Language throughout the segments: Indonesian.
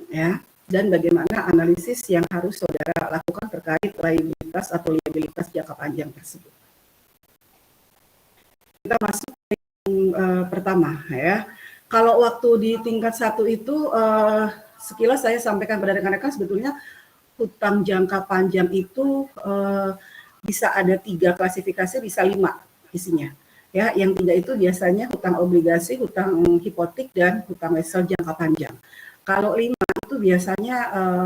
ya, dan bagaimana analisis yang harus saudara lakukan terkait liabilitas atau liabilitas jangka panjang tersebut. Kita masuk ke yang pertama ya. Kalau waktu di tingkat 1 itu sekilas saya sampaikan pada rekan-rekan, sebetulnya hutang jangka panjang itu bisa ada 3 klasifikasi, bisa 5 isinya. Ya, yang 3 itu biasanya hutang obligasi, hutang hipotek, dan hutang wesel jangka panjang. Kalau 5 itu biasanya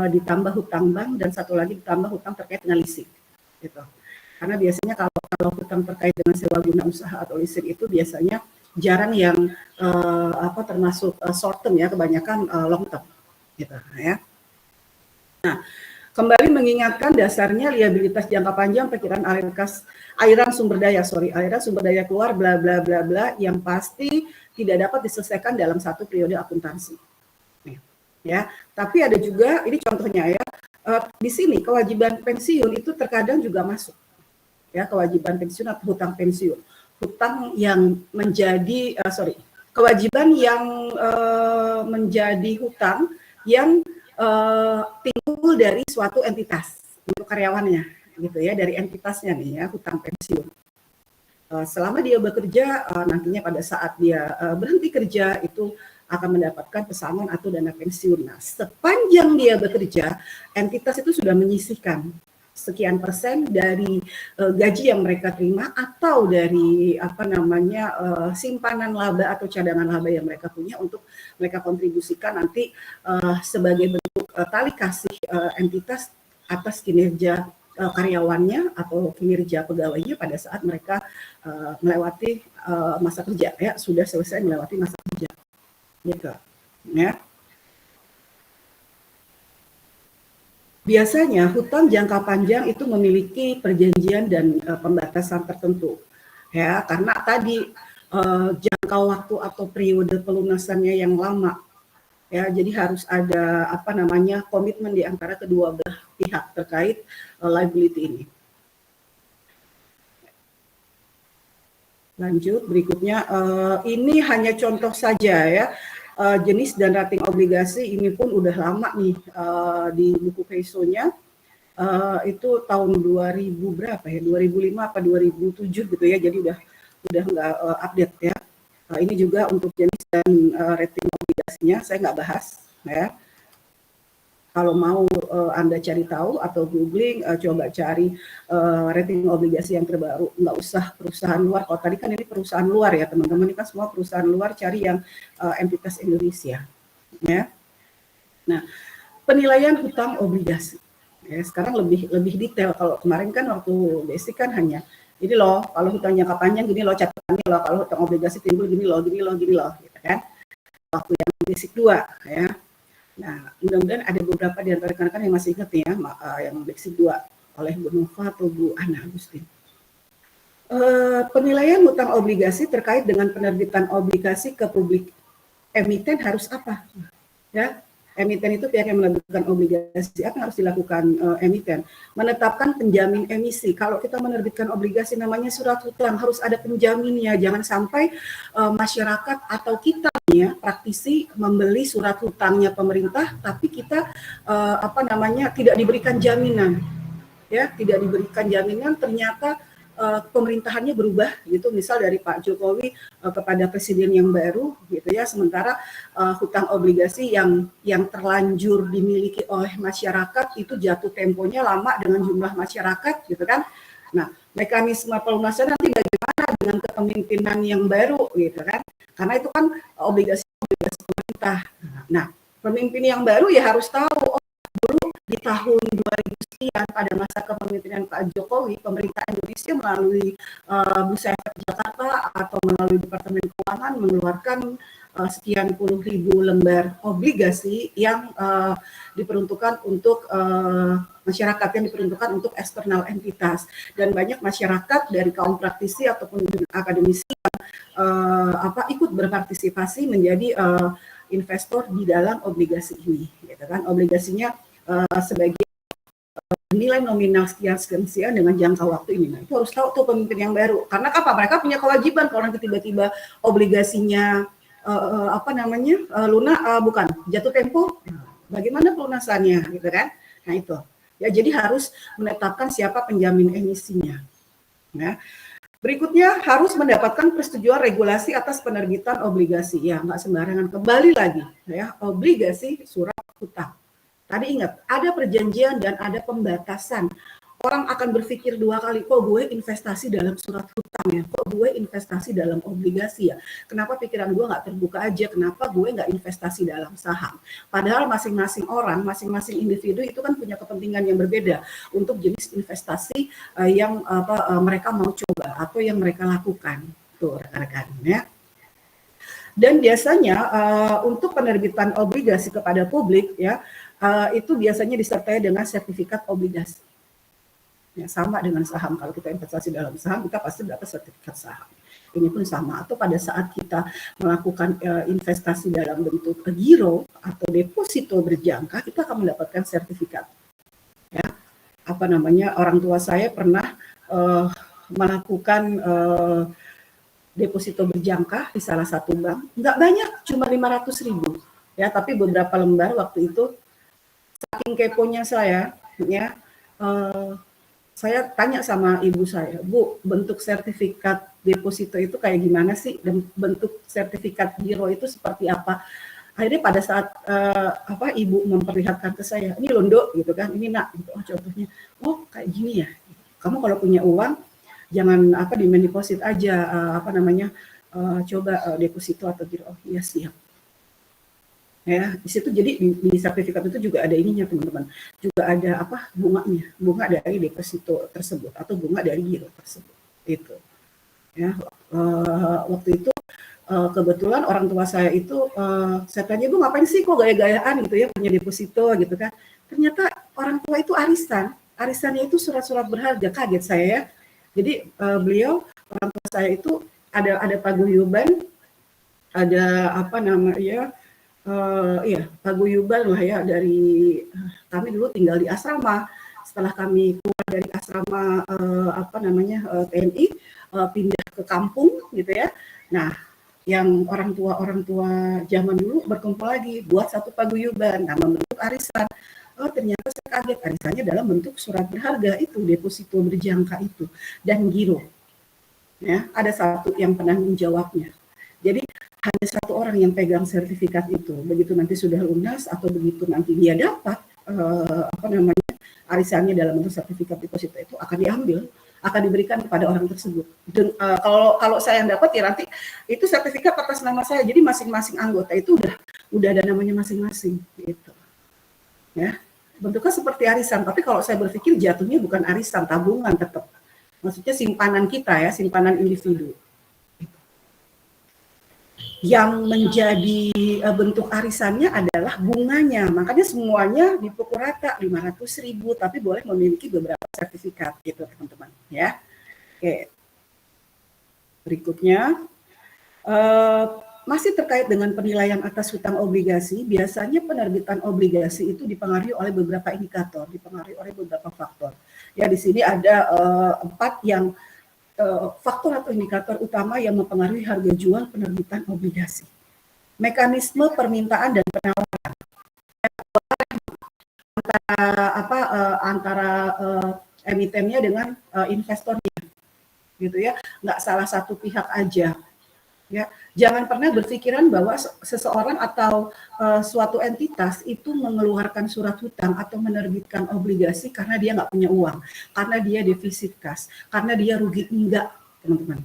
ditambah hutang bank dan satu lagi ditambah hutang terkait dengan leasing. Gitu. Karena biasanya kalau hutang terkait dengan sewa guna usaha atau leasing itu biasanya jarang yang termasuk short term ya, kebanyakan long term. Gitu, ya. Nah, kembali mengingatkan dasarnya liabilitas jangka panjang perkiraan aliran sumber daya keluar bla bla bla bla yang pasti tidak dapat diselesaikan dalam satu periode akuntansi. Ya, tapi ada juga ini contohnya ya. Di sini kewajiban pensiun itu terkadang juga masuk. Ya, kewajiban pensiun atau hutang pensiun. Hutang yang menjadi kewajiban yang menjadi hutang yang timbul dari suatu entitas untuk karyawannya gitu ya, dari entitasnya nih ya, hutang pensiun. Selama dia bekerja, nantinya pada saat dia berhenti kerja itu akan mendapatkan pesangon atau dana pensiun. Nah, sepanjang dia bekerja, entitas itu sudah menyisihkan sekian persen dari gaji yang mereka terima atau dari simpanan laba atau cadangan laba yang mereka punya untuk mereka kontribusikan nanti sebagai bentuk tali kasih entitas atas kinerja karyawannya atau kinerja pegawainya pada saat mereka melewati masa kerja ya, sudah selesai melewati masa kerja. Gitu. Ya. Biasanya hutang jangka panjang itu memiliki perjanjian dan pembatasan tertentu. Ya, karena tadi jangka waktu atau periode pelunasannya yang lama. Ya, jadi harus ada komitmen di antara kedua belah pihak terkait liability ini. Lanjut berikutnya, ini hanya contoh saja ya. Jenis dan rating obligasi ini pun udah lama nih di buku Peso-nya itu tahun 2000 berapa ya, 2005 apa 2007 gitu ya, jadi udah nggak update ya. Ini juga untuk jenis dan rating obligasinya saya nggak bahas ya. Kalau mau Anda cari tahu atau googling, coba cari rating obligasi yang terbaru. Nggak usah perusahaan luar. Kalau tadi kan ini perusahaan luar ya teman-teman, ini kan semua perusahaan luar, cari yang entitas Indonesia. Ya. Nah, penilaian hutang obligasi. Ya, sekarang lebih detail. Kalau kemarin kan waktu basic kan hanya ini loh, kalau hutang jangka panjang gini loh catatannya loh, kalau hutang obligasi timbul gini loh, gitu kan. Waktu yang basic 2 ya. Nah, mudah-mudahan ada beberapa di antara rekan-rekan yang masih ingat ya, yang basic 2 oleh Bu Nova atau Bu Ana Agustin. Penilaian hutang obligasi terkait dengan penerbitan obligasi ke publik. Emiten harus apa? Ya, emiten itu pihak yang menerbitkan obligasi. Apa yang harus dilakukan emiten? Menetapkan penjamin emisi. Kalau kita menerbitkan obligasi namanya surat hutang, harus ada penjaminnya. Jangan sampai masyarakat atau kita ya, praktisi membeli surat hutangnya pemerintah, tapi kita tidak diberikan jaminan. Ya, tidak diberikan jaminan, ternyata pemerintahannya berubah gitu, misal dari Pak Jokowi kepada presiden yang baru gitu ya, sementara hutang obligasi yang terlanjur dimiliki oleh masyarakat itu jatuh temponya lama dengan jumlah masyarakat gitu kan. Nah, mekanisme pelunasan nanti bagaimana dengan kepemimpinan yang baru gitu kan, karena itu kan obligasi pemerintah. Nah, pemimpin yang baru ya harus tahu dulu di tahun 2000 sekian pada masa kepemimpinan Pak Jokowi, pemerintah Indonesia melalui Bursa Efek Jakarta atau melalui Departemen Keuangan mengeluarkan sekian puluh ribu lembar obligasi yang diperuntukkan untuk masyarakat, yang diperuntukkan untuk eksternal entitas, dan banyak masyarakat dari kaum praktisi ataupun akademisi yang ikut berpartisipasi menjadi investor di dalam obligasi ini, gitu kan. Obligasinya sebagai nilai nominal sekian dengan jangka waktu ini. Nah, itu harus tahu tuh pemimpin yang baru. Karena apa? Mereka punya kewajiban kalau nanti tiba-tiba obligasinya jatuh tempo, Bagaimana pelunasannya, gitu kan? Nah itu. Ya, jadi harus menetapkan siapa penjamin emisinya. Ya. Berikutnya harus mendapatkan persetujuan regulasi atas penerbitan obligasi. Ya, nggak sembarangan. Kembali lagi, ya, obligasi surat hutang. Tadi ingat, ada perjanjian dan ada pembatasan. Orang akan berpikir dua kali, kok gue investasi dalam surat hutang ya, kok gue investasi dalam obligasi ya, kenapa pikiran gue nggak terbuka aja, kenapa gue nggak investasi dalam saham. Padahal masing-masing orang, masing-masing individu itu kan punya kepentingan yang berbeda untuk jenis investasi yang mereka mau coba atau yang mereka lakukan. Tuh rekan-rekan ya. Dan biasanya untuk penerbitan obligasi kepada publik ya, itu biasanya disertai dengan sertifikat obligasi. Ya, sama dengan saham, kalau kita investasi dalam saham kita pasti dapat sertifikat saham. Ini pun sama. Atau pada saat kita melakukan investasi dalam bentuk giro atau deposito berjangka, kita akan mendapatkan sertifikat. Ya, apa namanya? Orang tua saya pernah melakukan deposito berjangka di salah satu bank. Nggak banyak, cuma 500.000. Ya, tapi beberapa lembar waktu itu. Saking keponya saya, ya. Saya tanya sama ibu saya, Bu, bentuk sertifikat deposito itu kayak gimana sih? Dan bentuk sertifikat giro itu seperti apa? Akhirnya pada saat ibu memperlihatkan ke saya, ini londo gitu kan, ini nak, gitu. Oh, contohnya, oh kayak gini ya. Kamu kalau punya uang, jangan demand deposit aja, coba deposito atau giro. Oh iya siap. Ya, di situ jadi di sertifikat itu juga ada ininya teman-teman, juga ada bunganya, bunga dari deposito tersebut atau bunga dari giro tersebut itu. Ya, waktu itu kebetulan orang tua saya itu saya tanya, Bu ngapain sih kok gaya-gayaan gitu ya punya deposito gitu kan? Ternyata orang tua itu arisannya itu surat-surat berharga. Kaget saya ya. Jadi beliau orang tua saya itu ada paguyuban, ada paguyuban lah ya dari kami dulu tinggal di asrama. Setelah kami keluar dari asrama TNI pindah ke kampung gitu ya. Nah, yang orang tua zaman dulu berkumpul lagi buat satu paguyuban, nah membentuk arisan. Oh ternyata saya kaget, arisannya dalam bentuk surat berharga itu, deposito berjangka itu dan giro. Ya, ada satu yang penanggung jawabnya. Jadi hanya satu orang yang pegang sertifikat itu. Begitu nanti sudah lunas atau begitu nanti dia dapat arisannya dalam bentuk sertifikat deposito itu akan diambil, akan diberikan kepada orang tersebut. Dan kalau saya yang dapat ya nanti itu sertifikat atas nama saya. Jadi masing-masing anggota itu udah ada namanya masing-masing gitu. Ya. Bentuknya seperti arisan, tapi kalau saya berpikir jatuhnya bukan arisan, tabungan tetap. Maksudnya simpanan kita ya, simpanan individu. Yang menjadi bentuk arisannya adalah bunganya. Makanya semuanya dipukul rata 500.000, tapi boleh memiliki beberapa sertifikat gitu teman-teman ya. Oke. Berikutnya masih terkait dengan penilaian atas hutang obligasi, biasanya penerbitan obligasi itu dipengaruhi oleh beberapa indikator, dipengaruhi oleh beberapa faktor. Ya di sini ada 4 yang faktor atau indikator utama yang mempengaruhi harga jual penerbitan obligasi. Mekanisme permintaan dan penawaran antara emitennya dengan investornya, gitu ya, nggak salah satu pihak aja. Ya, jangan pernah berpikiran bahwa seseorang atau suatu entitas itu mengeluarkan surat hutang atau menerbitkan obligasi karena dia nggak punya uang, karena dia defisit kas, karena dia rugi. Enggak, teman-teman.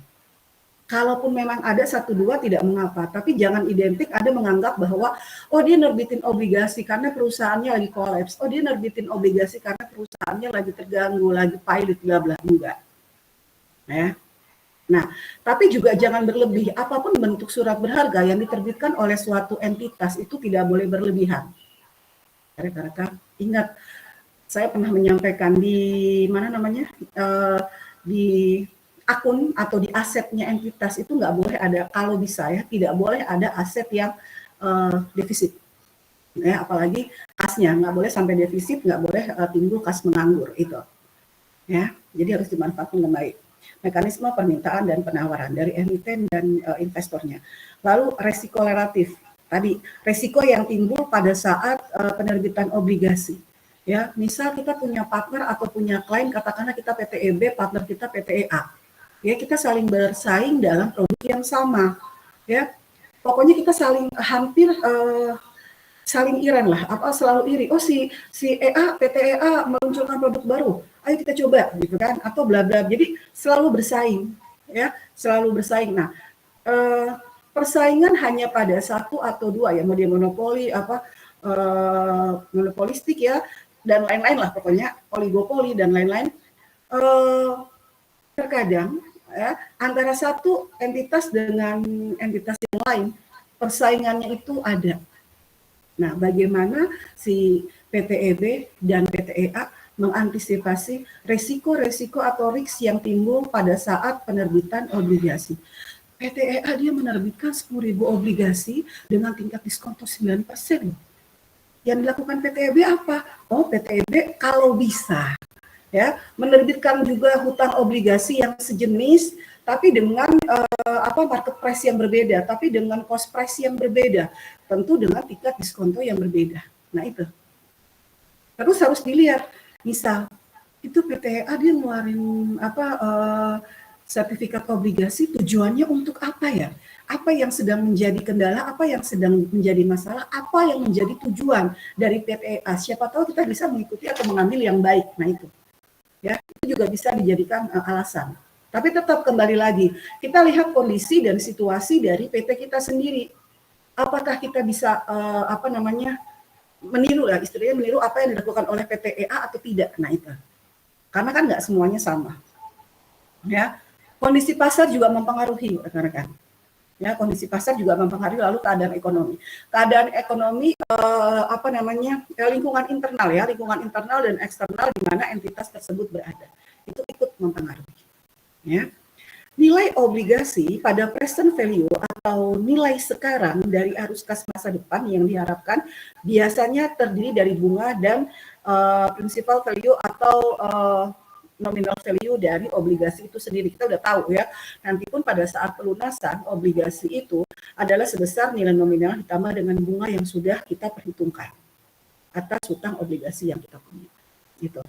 Kalaupun memang ada 1-2 tidak mengapa, tapi jangan identik ada menganggap bahwa oh dia nerbitin obligasi karena perusahaannya lagi kolaps, oh dia nerbitin obligasi karena perusahaannya lagi terganggu, lagi pilot, bla bla. Enggak. Ya. Nah, tapi juga jangan berlebih. Apapun bentuk surat berharga yang diterbitkan oleh suatu entitas itu tidak boleh berlebihan. Rekan-rekan, ingat, saya pernah menyampaikan di di akun atau di asetnya entitas itu nggak boleh ada, kalau bisa ya, tidak boleh ada aset yang defisit. Ya, apalagi kasnya nggak boleh sampai defisit, nggak boleh timbul kas menganggur itu. Ya, jadi harus dimanfaatkan dengan baik. Mekanisme permintaan dan penawaran dari emiten dan investornya. Lalu resiko relatif. tadi resiko yang timbul pada saat penerbitan obligasi. Ya, misal kita punya partner atau punya klien, katakanlah kita PTEB, partner kita PTEA. Ya, kita saling bersaing dalam produk yang sama. Ya, pokoknya kita hampir saling iran lah, apa selalu iri. Oh si PT EA meluncurkan produk baru, ayo kita coba gitu kan, atau bla bla. Jadi selalu bersaing, ya, selalu bersaing. Nah, persaingan hanya pada satu atau dua ya, mau dia monopoli apa monopolistik ya, dan lain-lain lah pokoknya, oligopoli dan lain-lain. Terkadang ya, antara satu entitas dengan entitas yang lain persaingannya itu ada. Nah, bagaimana si PTEB dan PTEA mengantisipasi resiko-resiko atau risk yang timbul pada saat penerbitan obligasi. PTEA dia menerbitkan 10.000 obligasi dengan tingkat diskon 9%. Yang dilakukan PTEB apa? Oh, PTEB kalau bisa ya menerbitkan juga hutang obligasi yang sejenis tapi dengan market price yang berbeda, tapi dengan cost price yang berbeda, tentu dengan tingkat diskonto yang berbeda. Nah itu. Terus harus dilihat, misal itu PTEA dia ngeluarin sertifikat obligasi tujuannya untuk apa ya? Apa yang sedang menjadi kendala, apa yang sedang menjadi masalah, apa yang menjadi tujuan dari PTEA? Siapa tahu kita bisa mengikuti atau mengambil yang baik. Nah itu. Ya, itu juga bisa dijadikan alasan. Tapi tetap kembali lagi, kita lihat kondisi dan situasi dari PT kita sendiri. Apakah kita bisa meniru lah, istilahnya meniru apa yang dilakukan oleh PTEA atau tidak? Nah itu, karena kan nggak semuanya sama. Ya, kondisi pasar juga mempengaruhi, rekan-rekan. Ya, kondisi pasar juga mempengaruhi, lalu keadaan ekonomi. Keadaan ekonomi lingkungan internal dan eksternal di mana entitas tersebut berada. Itu ikut mempengaruhi. Ya. Nilai obligasi pada present value atau nilai sekarang dari arus kas masa depan yang diharapkan biasanya terdiri dari bunga dan principal value atau nominal value dari obligasi itu sendiri. Kita udah tahu ya, nanti pun pada saat pelunasan obligasi itu adalah sebesar nilai nominal ditambah dengan bunga yang sudah kita perhitungkan atas hutang obligasi yang kita punya. Gitu.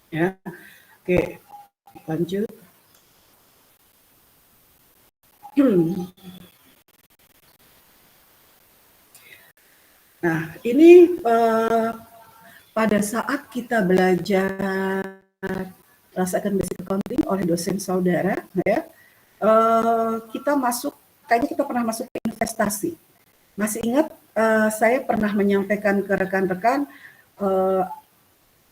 Ya. Oke, lanjut. Nah, ini pada saat kita belajar rasakan basic accounting oleh dosen saudara, ya, kita masuk, kayaknya kita pernah masuk ke investasi. Masih ingat saya pernah menyampaikan ke rekan-rekan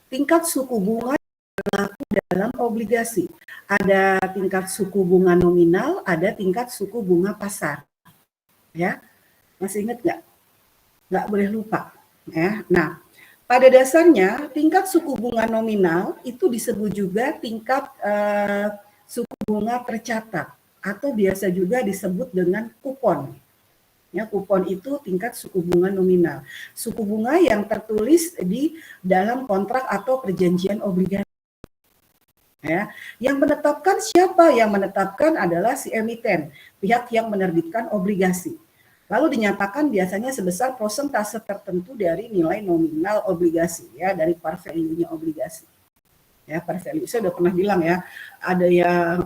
tingkat suku bunga berlaku dalam obligasi. Ada tingkat suku bunga nominal, ada tingkat suku bunga pasar. Ya, masih ingat nggak? Nggak boleh lupa. Ya, nah, pada dasarnya tingkat suku bunga nominal itu disebut juga tingkat suku bunga tercatat atau biasa juga disebut dengan kupon. Ya, kupon itu tingkat suku bunga nominal. Suku bunga yang tertulis di dalam kontrak atau perjanjian obligasi. Ya, yang menetapkan siapa? Yang menetapkan adalah si emiten, pihak yang menerbitkan obligasi. Lalu dinyatakan biasanya sebesar persentase tertentu dari nilai nominal obligasi, ya, dari par value-nya obligasi. Ya, par value. Saya udah pernah bilang ya, ada yang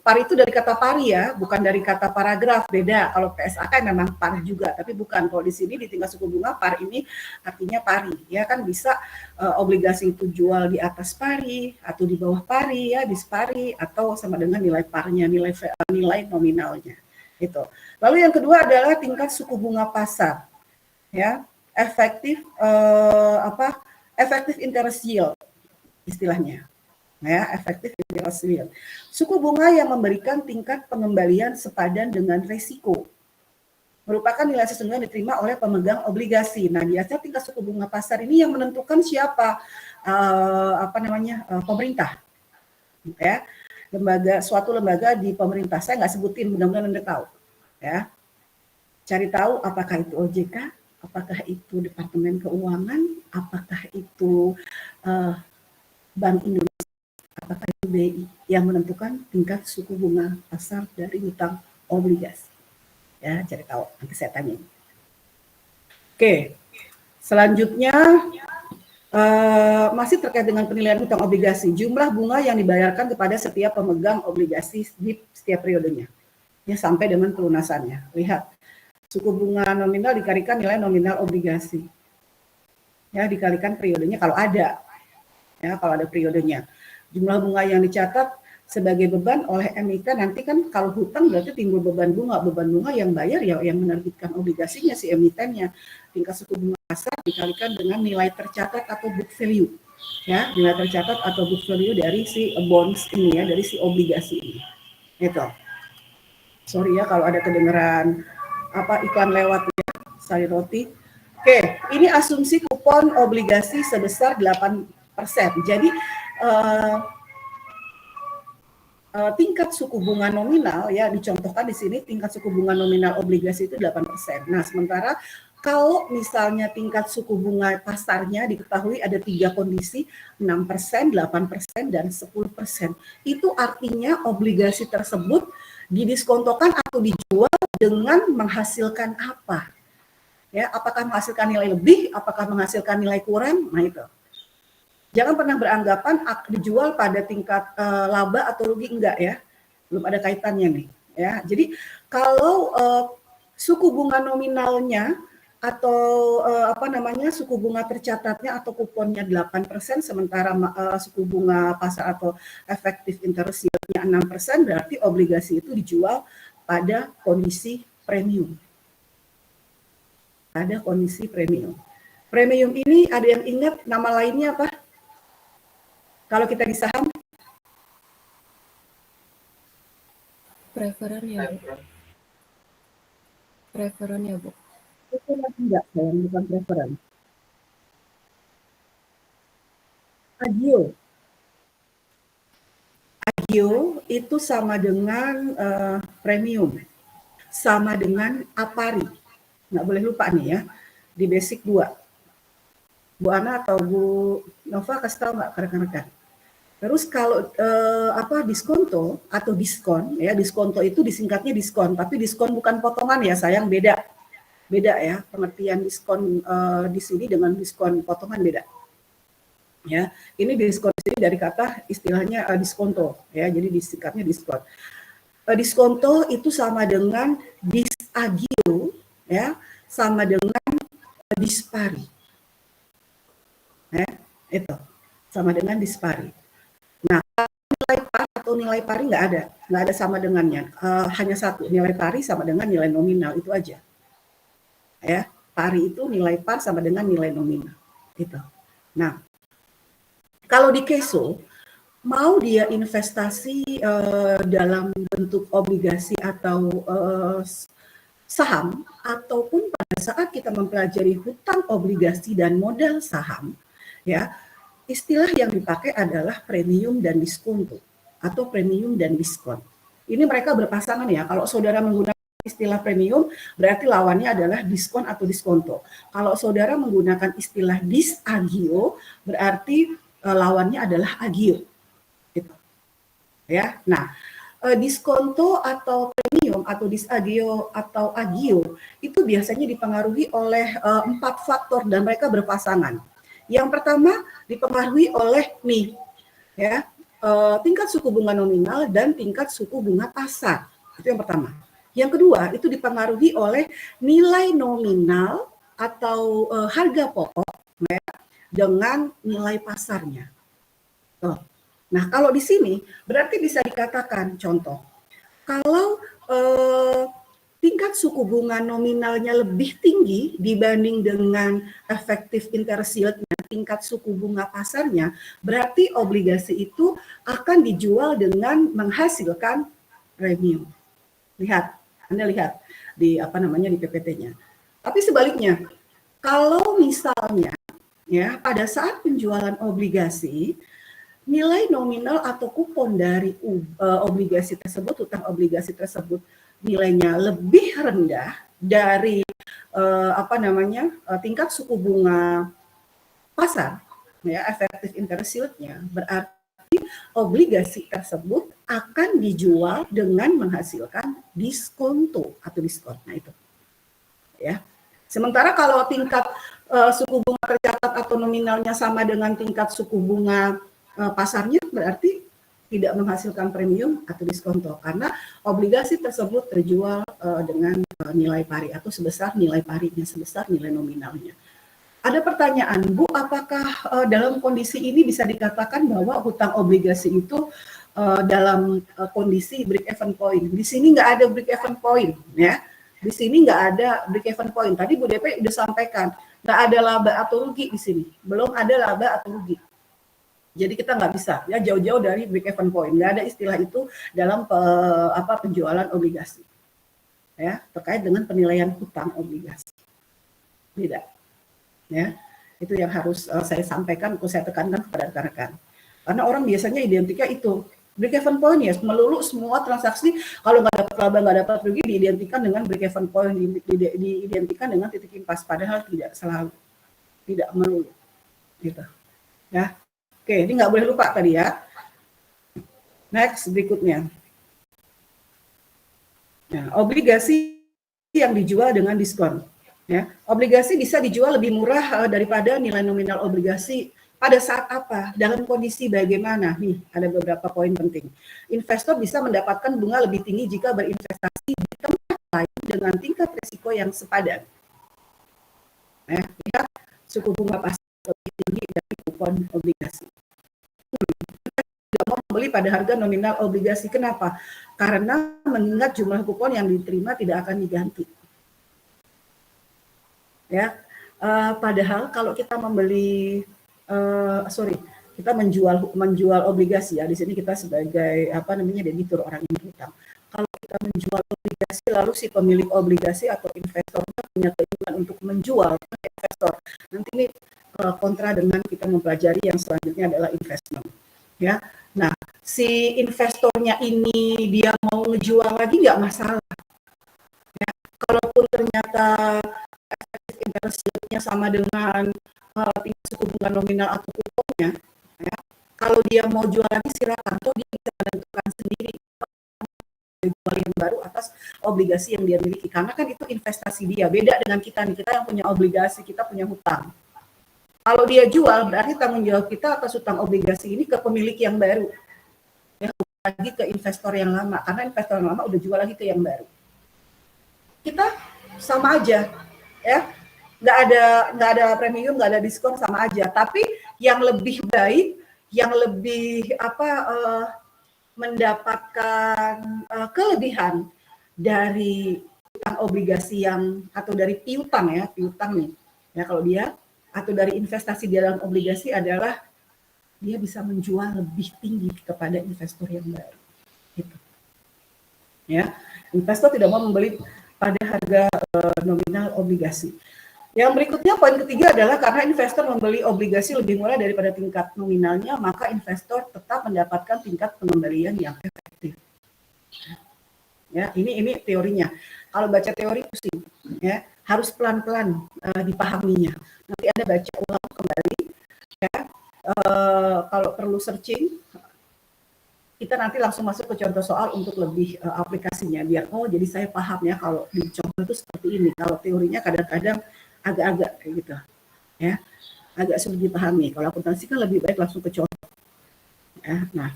par itu dari kata pari ya, bukan dari kata paragraf, beda. Kalau PSAK memang par juga, tapi bukan. Kalau di sini di tingkat suku bunga par ini artinya pari, ya kan bisa obligasi itu jual di atas pari atau di bawah pari ya, dispari atau sama dengan nilai parnya, nilai nominalnya. Itu. Lalu yang kedua adalah tingkat suku bunga pasar. Ya, efektif interest yield istilahnya. Ya, efektif interest yield. Suku bunga yang memberikan tingkat pengembalian sepadan dengan risiko. Merupakan nilai sesungguhnya diterima oleh pemegang obligasi. Nah, biasanya tingkat suku bunga pasar ini yang menentukan siapa? Pemerintah. Ya. Suatu lembaga di pemerintah. Saya nggak sebutin, mudah-mudahan Anda tahu. Ya. Cari tahu apakah itu OJK, apakah itu Departemen Keuangan, apakah itu Bank Indonesia, apakah itu BI yang menentukan tingkat suku bunga pasar dari hutang obligasi. Ya, cari tahu, nanti saya tanya. Oke, selanjutnya masih terkait dengan penilaian hutang obligasi, jumlah bunga yang dibayarkan kepada setiap pemegang obligasi di setiap periodenya, ya sampai dengan pelunasannya. Lihat, suku bunga nominal dikalikan nilai nominal obligasi, ya dikalikan periodenya kalau ada, ya kalau ada periodenya. Jumlah bunga yang dicatat sebagai beban oleh emiten, nanti kan kalau hutang berarti timbul beban bunga yang bayar ya yang menerbitkan obligasinya si emitennya. Tingkat suku bunga pasar dikalikan dengan nilai tercatat atau book value, ya nilai tercatat atau book value dari si bonds ini ya, dari si obligasi ini. Itu. Sorry ya kalau ada kedengeran iklan lewat ya, sari roti. Oke, ini asumsi kupon obligasi sebesar 8%. Jadi tingkat suku bunga nominal ya dicontohkan di sini, tingkat suku bunga nominal obligasi itu 8%. Nah, sementara kalau misalnya tingkat suku bunga pasarnya diketahui ada 3 kondisi, 6%, 8%, dan 10%. Itu artinya obligasi tersebut didiskontokan atau dijual dengan menghasilkan apa? Ya, apakah menghasilkan nilai lebih, apakah menghasilkan nilai kurang? Nah, itu. Jangan pernah beranggapan dijual pada tingkat laba atau rugi, enggak ya. Belum ada kaitannya nih, ya. Jadi kalau suku bunga nominalnya atau suku bunga tercatatnya atau kuponnya 8%, sementara suku bunga pasar atau efektif interest yield-nya 6%, berarti obligasi itu dijual pada kondisi premium. Ada kondisi premium. Premium ini ada yang ingat nama lainnya apa? Kalau kita di saham? Preferen ya, Bu. Preferen ya, Bu. Preferen enggak, sayang, bukan preferen. Agio. Agio itu sama dengan premium. Sama dengan Apari. Nggak boleh lupa nih ya, di basic 2. Bu Ana atau Bu Nova kasih tahu nggak ke rekan-rekan? Terus kalau diskonto atau diskon, ya diskonto itu disingkatnya diskon, tapi diskon bukan potongan ya sayang, beda ya pengertian diskon di sini dengan diskon potongan beda. Ya, ini diskon di sini dari kata istilahnya diskonto, ya jadi disingkatnya diskon. Diskonto itu sama dengan disagio, ya sama dengan dispari, ya itu sama dengan dispari. Nah, nilai par atau nilai pari nggak ada sama dengannya, hanya satu, nilai pari sama dengan nilai nominal, itu aja. Ya, pari itu nilai par sama dengan nilai nominal, itu. Nah, kalau di Keso, mau dia investasi dalam bentuk obligasi atau saham, ataupun pada saat kita mempelajari hutang obligasi dan modal saham, ya istilah yang dipakai adalah premium dan diskonto atau premium dan diskon. Ini mereka berpasangan ya. Kalau saudara menggunakan istilah premium, berarti lawannya adalah diskon atau diskonto. Kalau saudara menggunakan istilah disagio, berarti lawannya adalah agio. Gitu. Ya. Nah, diskonto atau premium atau disagio atau agio itu biasanya dipengaruhi oleh 4 faktor dan mereka berpasangan. Yang pertama dipengaruhi oleh tingkat suku bunga nominal dan tingkat suku bunga pasar. Itu yang pertama. Yang kedua itu dipengaruhi oleh nilai nominal atau harga pokok ya, dengan nilai pasarnya. Nah, kalau di sini berarti bisa dikatakan contoh, kalau tingkat suku bunga nominalnya lebih tinggi dibanding dengan efektif interest yield-nya, tingkat suku bunga pasarnya, berarti obligasi itu akan dijual dengan menghasilkan premium. Anda lihat di di PPT-nya. Tapi sebaliknya, kalau misalnya ya pada saat penjualan obligasi nilai nominal atau kupon dari obligasi tersebut, hutang obligasi tersebut nilainya lebih rendah dari tingkat suku bunga pasar, ya efektif interest yield-nya, berarti obligasi tersebut akan dijual dengan menghasilkan diskonto atau diskon. Nah itu, ya. Sementara kalau tingkat suku bunga tercatat atau nominalnya sama dengan tingkat suku bunga pasarnya, berarti tidak menghasilkan premium atau diskonto karena obligasi tersebut terjual dengan nilai pari atau sebesar nilai parinya, sebesar nilai nominalnya. Ada pertanyaan, Bu, apakah dalam kondisi ini bisa dikatakan bahwa hutang obligasi itu dalam kondisi break even point? Di sini nggak ada break even point, ya. Di sini nggak ada break even point. Tadi Bu DP udah sampaikan, nggak ada laba atau rugi di sini. Belum ada laba atau rugi. Jadi kita nggak bisa ya jauh-jauh dari break even point. Nggak ada istilah itu dalam penjualan obligasi. Ya, terkait dengan penilaian hutang obligasi. Beda. Ya, itu yang harus saya sampaikan, saya tekankan kepada rekan-rekan. Karena orang biasanya identiknya itu break even point ya, melulu semua transaksi kalau nggak dapat laba nggak dapat rugi diidentikan dengan break even point, diidentikan dengan titik impas, padahal tidak selalu, tidak melulu, gitu. Ya, oke, ini nggak boleh lupa tadi ya. Next berikutnya, nah, obligasi yang dijual dengan diskon. Ya, obligasi bisa dijual lebih murah daripada nilai nominal obligasi pada saat apa? Dalam kondisi bagaimana? Nih, ada beberapa poin penting. Investor bisa mendapatkan bunga lebih tinggi jika berinvestasi di tempat lain dengan tingkat risiko yang sepadan. Ya, suku bunga pasti lebih tinggi dari kupon obligasi. Tidak mau membeli pada harga nominal obligasi. Kenapa? Karena mengingat jumlah kupon yang diterima tidak akan diganti. Ya, padahal kalau kita membeli, kita menjual obligasi ya. Di sini kita sebagai debitur, orang yang berhutang. Kalau kita menjual obligasi, lalu si pemilik obligasi atau investornya punya keinginan untuk menjual ke investor. Nanti ini kontra dengan kita mempelajari yang selanjutnya adalah investment. Ya, nah si investornya ini dia mau ngejual lagi nggak masalah. Ya, kalaupun ternyata interest rate-nya sama dengan tingkat suku bunga nominal atau kuponnya, ya. Kalau dia mau jual lagi silakan, toh dia bisa menentukan sendiri jual yang baru atas obligasi yang dia miliki, karena kan itu investasi dia. Beda dengan kita nih, kita yang punya obligasi, kita punya hutang. Kalau dia jual, berarti tanggung jawab kita atas hutang obligasi ini ke pemilik yang baru, ya, bukan lagi ke investor yang lama, karena investor yang lama udah jual lagi ke yang baru. Kita sama aja, ya. Nggak ada premium, nggak ada diskon, sama aja. Tapi yang lebih baik, yang lebih mendapatkan kelebihan dari hutang obligasi yang atau dari piutang ya, piutang nih ya, kalau dia atau dari investasi di dalam obligasi adalah dia bisa menjual lebih tinggi kepada investor yang baru, gitu. Ya, investor tidak mau membeli pada harga nominal obligasi. Yang berikutnya, poin ketiga adalah karena investor membeli obligasi lebih murah daripada tingkat nominalnya, maka investor tetap mendapatkan tingkat pengembalian yang efektif. Ya, ini teorinya. Kalau baca teori pusing, ya, harus pelan-pelan dipahaminya. Nanti Anda baca ulang kembali, ya. Kalau perlu searching, kita nanti langsung masuk ke contoh soal untuk lebih aplikasinya, biar jadi saya paham ya kalau dicoba itu seperti ini. Kalau teorinya kadang-kadang agak-agak kayak gitu, ya, agak sulit dipahami. Kalau akuntansi kan lebih baik langsung ke contoh. Ya, nah,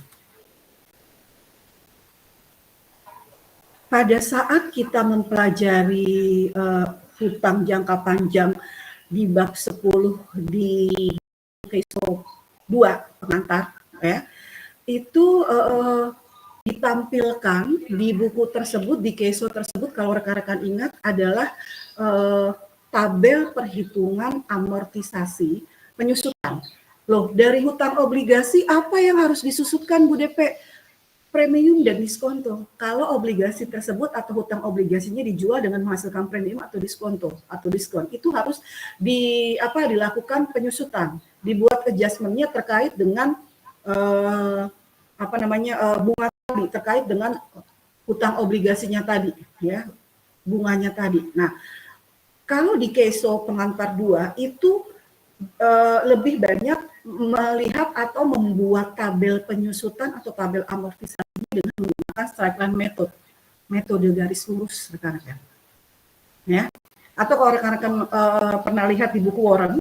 pada saat kita mempelajari hutang jangka panjang di bab 10 di KESO 2 pengantar, ya, itu ditampilkan di buku tersebut, di KESO tersebut, kalau rekan-rekan ingat, adalah tabel perhitungan amortisasi penyusutan. Loh, dari hutang obligasi apa yang harus disusutkan Bu DP? Premium dan diskonto. Kalau obligasi tersebut atau hutang obligasinya dijual dengan menghasilkan premium atau diskonto atau diskon, itu harus dilakukan penyusutan, dibuat adjustment-nya terkait dengan bunga tadi, terkait dengan hutang obligasinya tadi, ya, bunganya tadi. Nah, kalau di KESO pengantar 2 itu lebih banyak melihat atau membuat tabel penyusutan atau tabel amortisasi dengan menggunakan straight line metode garis lurus, rekan-rekan. Ya, Atau kalau rekan-rekan pernah lihat di buku Warren,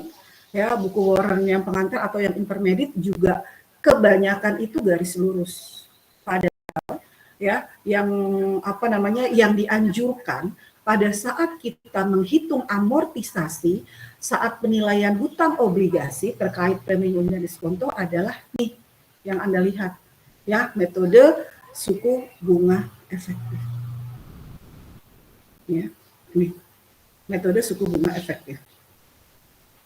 ya buku Warren yang pengantar atau yang intermediate juga kebanyakan itu garis lurus. Padahal ya yang apa namanya yang dianjurkan pada saat kita menghitung amortisasi saat penilaian hutang obligasi terkait premium dan diskonto adalah nih yang Anda lihat ya, metode suku bunga efektif. Ya, nih metode suku bunga efektif.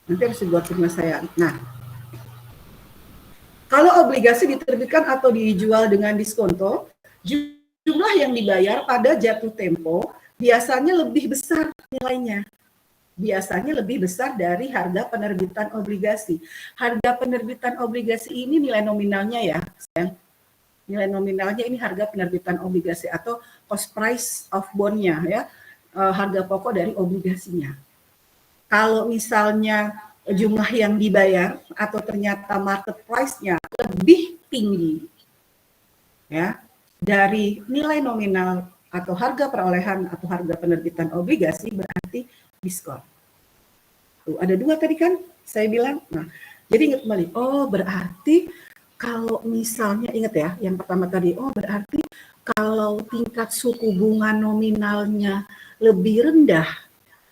Nanti harus dibuat bunga saya. Nah, kalau obligasi diterbitkan atau dijual dengan diskonto, jumlah yang dibayar pada jatuh tempo biasanya lebih besar nilainya. Biasanya lebih besar dari harga penerbitan obligasi. Harga penerbitan obligasi ini nilai nominalnya ya, sayang. Nilai nominalnya ini harga penerbitan obligasi atau cost price of bond-nya ya, harga pokok dari obligasinya. Kalau misalnya jumlah yang dibayar atau ternyata market price-nya lebih tinggi ya dari nilai nominal atau harga perolehan atau harga penerbitan obligasi, berarti diskon. Tuh, ada dua tadi kan saya bilang. Nah, jadi ingat kembali, oh berarti kalau misalnya ingat ya, yang pertama tadi, oh berarti kalau tingkat suku bunga nominalnya lebih rendah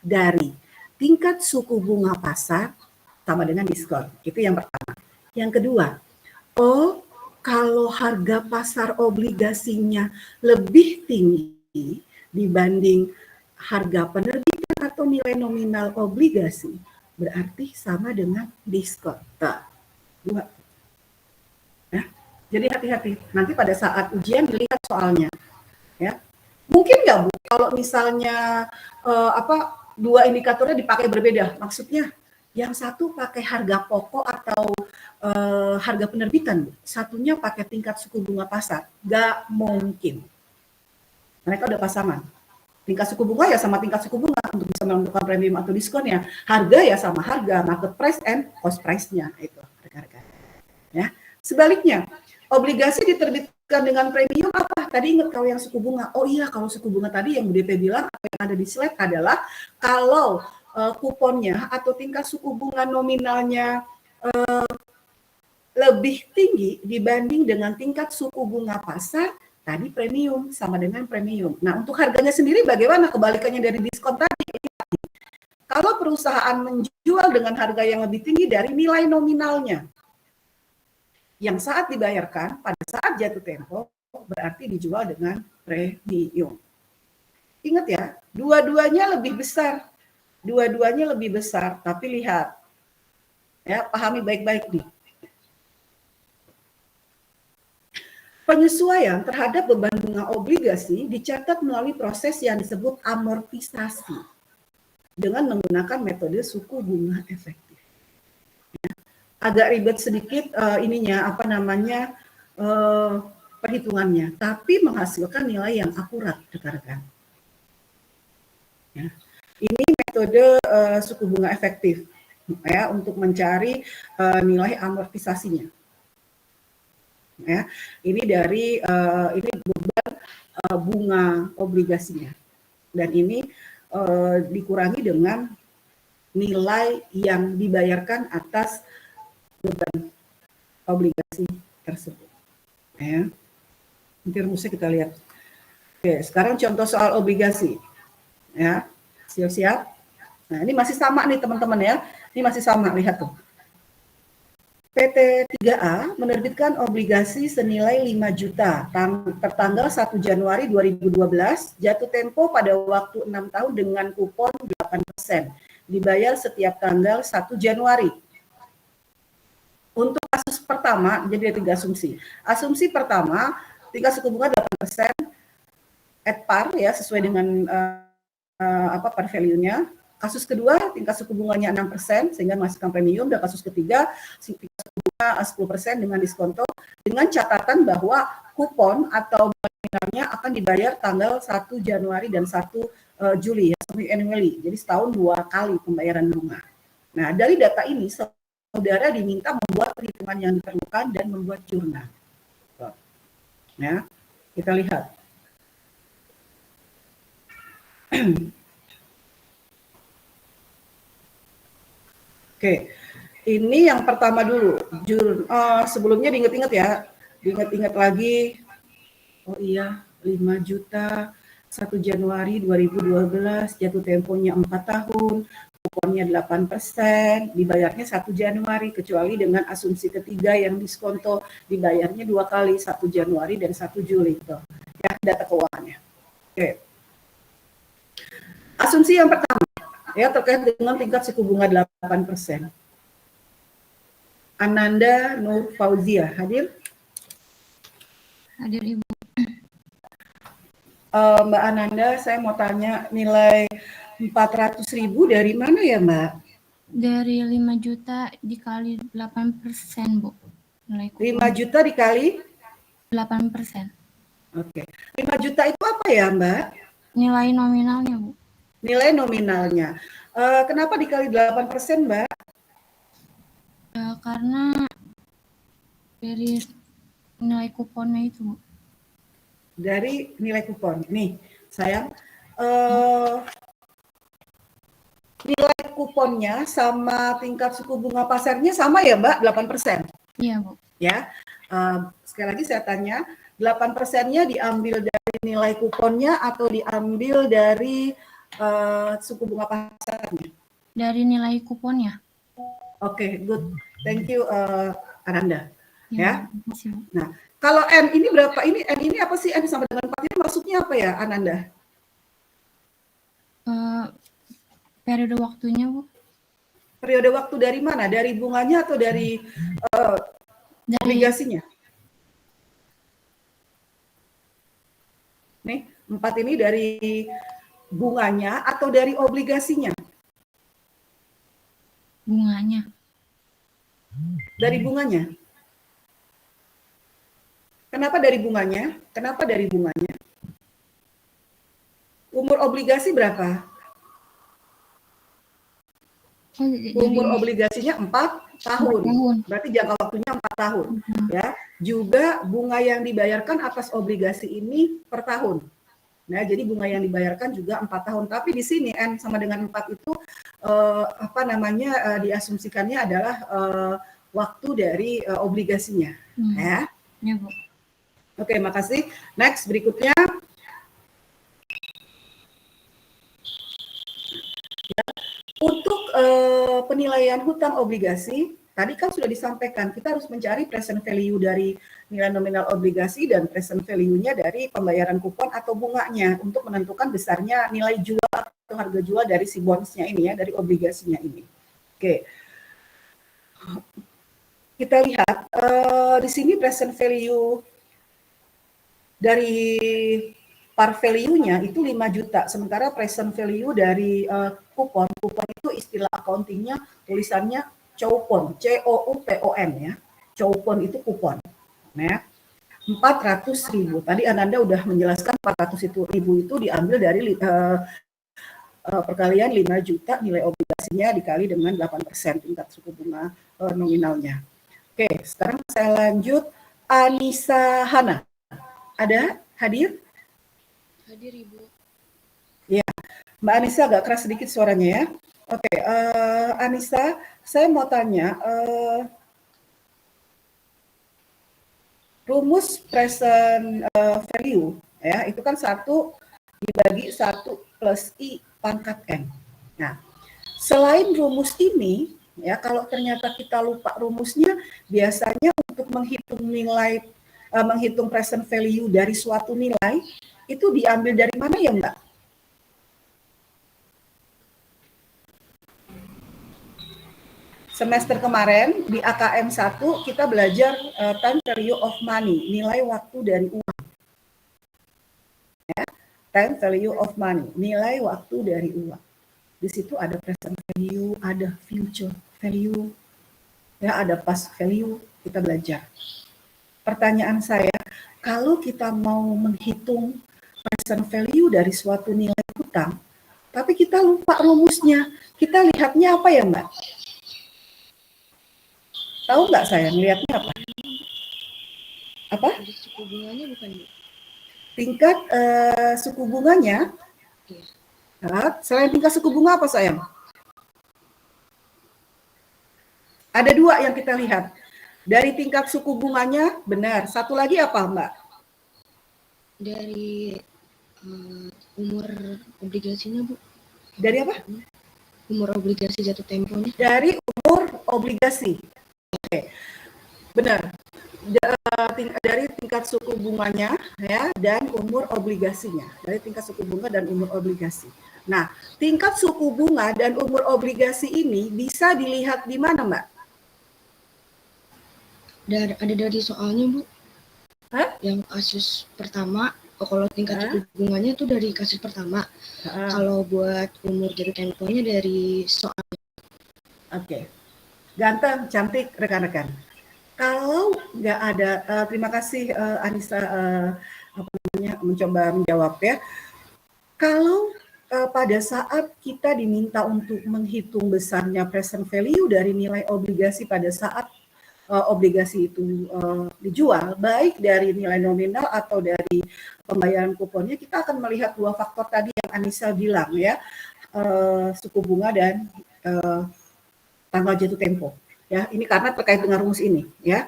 dari tingkat suku bunga pasar, sama dengan diskon. Itu yang pertama. Yang kedua, oh kalau harga pasar obligasinya lebih tinggi dibanding harga penerbitan atau nilai nominal obligasi, berarti sama dengan diskon. Dua. Ya. Jadi hati-hati. Nanti pada saat ujian dilihat soalnya. Ya. Mungkin nggak Bu, kalau misalnya dua indikatornya dipakai berbeda. Maksudnya yang satu pakai harga pokok atau harga penerbitan, Bu. Satunya pakai tingkat suku bunga pasar. Nggak mungkin. Mereka udah pasangan. Tingkat suku bunga ya sama tingkat suku bunga untuk bisa menentukan premium atau diskonnya. Harga ya sama harga, market price and cost price-nya. Itu rekan-rekan. Ya. Sebaliknya, obligasi diterbitkan dengan premium apa? Tadi ingat kalau yang suku bunga. Oh iya, kalau suku bunga tadi yang Bu DP bilang, apa yang ada di slide adalah kalau kuponnya atau tingkat suku bunga nominalnya lebih tinggi dibanding dengan tingkat suku bunga pasar, tadi premium, sama dengan premium. Nah, untuk harganya sendiri bagaimana kebalikannya dari diskon tadi? Kalau perusahaan menjual dengan harga yang lebih tinggi dari nilai nominalnya, yang saat dibayarkan pada saat jatuh tempo, berarti dijual dengan premium. Ingat ya, dua-duanya lebih besar. Dua-duanya lebih besar, tapi lihat. Ya, pahami baik-baik nih. Penyesuaian terhadap beban bunga obligasi dicatat melalui proses yang disebut amortisasi dengan menggunakan metode suku bunga efektif. Ya. Agak ribet sedikit perhitungannya, tapi menghasilkan nilai yang akurat, rekan-rekan. Ya. Ini metode suku bunga efektif ya untuk mencari nilai amortisasinya. Ya, ini dari ini beban bunga obligasinya, dan ini dikurangi dengan nilai yang dibayarkan atas beban obligasi tersebut. Ya, nanti rumusnya kita lihat. Oke, sekarang contoh soal obligasi. Ya, siap-siap. Nah, ini masih sama nih teman-teman ya. Ini masih sama, lihat tuh. PT 3A menerbitkan obligasi senilai 5 juta tertanggal 1 Januari 2012, jatuh tempo pada waktu 6 tahun dengan kupon 8%, dibayar setiap tanggal 1 Januari. Untuk kasus pertama, jadi ada 3 asumsi. Asumsi pertama, tingkat suku bunga 8% at par ya, sesuai dengan par value-nya. Kasus kedua, tingkat suku bunganya 6% sehingga menghasilkan premium, dan kasus ketiga, tingkat suku bunga 10% dengan diskonto, dengan catatan bahwa kupon atau nominalnya akan dibayar tanggal 1 Januari dan 1 Juli ya, semi-annually. Jadi setahun 2 kali pembayaran bunga. Nah, dari data ini saudara diminta membuat perhitungan yang diperlukan dan membuat jurnal. Ya, kita lihat. Oke, ini yang pertama dulu. Sebelumnya diingat-ingat ya, diingat-ingat lagi. Oh iya, 5 juta 1 Januari 2012, jatuh temponya 4 tahun, kuponnya 8%, dibayarnya 1 Januari, kecuali dengan asumsi ketiga yang diskonto, dibayarnya 2 kali, 1 Januari dan 1 Juli. Itu ya, data keuangannya. Oke. Asumsi yang pertama, ya terkait dengan tingkat suku bunga 8%. Ananda Nur Fauzia, hadir? Hadir Ibu. Mbak Ananda, saya mau tanya nilai 400.000 dari mana ya Mbak? Dari 5 juta dikali 8%, Bu. Nilai kupon. 5 juta dikali? 8%. Oke. 5 juta itu apa ya Mbak? Nilai nominalnya, Bu. Nilai nominalnya. Kenapa dikali 8% Mbak? Karena dari nilai kuponnya itu, Bu. Dari nilai kupon. Nih, sayang. Nilai kuponnya sama tingkat suku bunga pasarnya sama ya Mbak, 8%? Iya, Bu. Ya, sekali lagi saya tanya, 8%-nya diambil dari nilai kuponnya atau diambil dari suku bunga pasarnya? Dari nilai kuponnya. Oke, good. Thank you, Ananda. Ya. Makasih, Bu. Nah, kalau N ini berapa? N ini apa sih? N sama dengan 4 ini maksudnya apa ya, Ananda? Periode waktunya, Bu. Periode waktu dari mana? Dari bunganya atau dari obligasinya? Nih, 4 ini dari bunganya atau dari obligasinya? Bunganya. Dari bunganya. Kenapa dari bunganya? Kenapa dari bunganya? Umur obligasi berapa? Umur obligasinya 4 tahun. Berarti jangka waktunya 4 tahun. Ya. Juga bunga yang dibayarkan atas obligasi ini per tahun. Nah, jadi bunga yang dibayarkan juga 4 tahun. Tapi di sini N sama dengan 4 itu diasumsikannya adalah waktu dari obligasinya. Ya. Ya, Bu. Oke, makasih. Next, berikutnya. Untuk penilaian hutang obligasi, tadi kan sudah disampaikan, kita harus mencari present value dari nilai nominal obligasi dan present value-nya dari pembayaran kupon atau bunganya untuk menentukan besarnya nilai jual atau harga jual dari si bonds-nya ini ya, dari obligasinya ini. Oke. Kita lihat di sini present value dari par value-nya itu 5 juta, sementara present value dari kupon itu istilah accounting-nya tulisannya coupon, C-O-U-P-O-N ya. Coupon itu kupon. Nah, 400.000. Tadi Ananda udah menjelaskan 400.000 itu diambil dari perkalian 5 juta nilai obligasinya dikali dengan 8% tingkat suku bunga nominalnya. Oke, sekarang saya lanjut. Anissa Hana. Ada? Hadir? Hadir, Ibu. Ya, Mbak Anissa agak keras sedikit suaranya ya. Oke, Anissa, saya mau tanya, rumus present value ya, itu kan 1 dibagi 1 plus I pangkat N. Nah, selain rumus ini, ya kalau ternyata kita lupa rumusnya, biasanya untuk menghitung nilai, menghitung present value dari suatu nilai, itu diambil dari mana ya Mbak? Semester kemarin di AKM 1 kita belajar time value of money, nilai waktu dari uang. Ya, time value of money, nilai waktu dari uang. Di situ ada present value, ada future value, ya ada past value, kita belajar. Pertanyaan saya, kalau kita mau menghitung present value dari suatu nilai hutang, tapi kita lupa rumusnya, kita lihatnya apa ya Mbak? Tahu nggak saya ngelihatnya apa? Apa? Suku bunganya bukan, Bu? Tingkat suku bunganya. Selain tingkat suku bunga apa sayang? Ada 2 yang kita lihat. Dari tingkat suku bunganya, benar. Satu lagi apa, Mbak? Dari umur obligasinya, Bu. Dari apa? Umur obligasi jatuh temponya. Dari umur obligasi. Oke. Benar. Dari tingkat suku bunganya ya dan umur obligasinya. Dari tingkat suku bunga dan umur obligasi. Nah, tingkat suku bunga dan umur obligasi ini bisa dilihat di mana, Mbak? Ada dari soalnya, Bu. Hah? Yang kasus pertama, kalau tingkat suku bunganya itu dari kasus pertama. Kalau buat umur jatuh temponya dari soal. Oke. Ganteng, cantik rekan-rekan. Kalau nggak ada, terima kasih Anissa mencoba menjawab ya. Kalau pada saat kita diminta untuk menghitung besarnya present value dari nilai obligasi pada saat obligasi itu dijual, baik dari nilai nominal atau dari pembayaran kuponnya, kita akan melihat 2 faktor tadi yang Anissa bilang ya, suku bunga dan tanggal jatuh tempo. Ya, ini karena terkait dengan rumus ini, ya.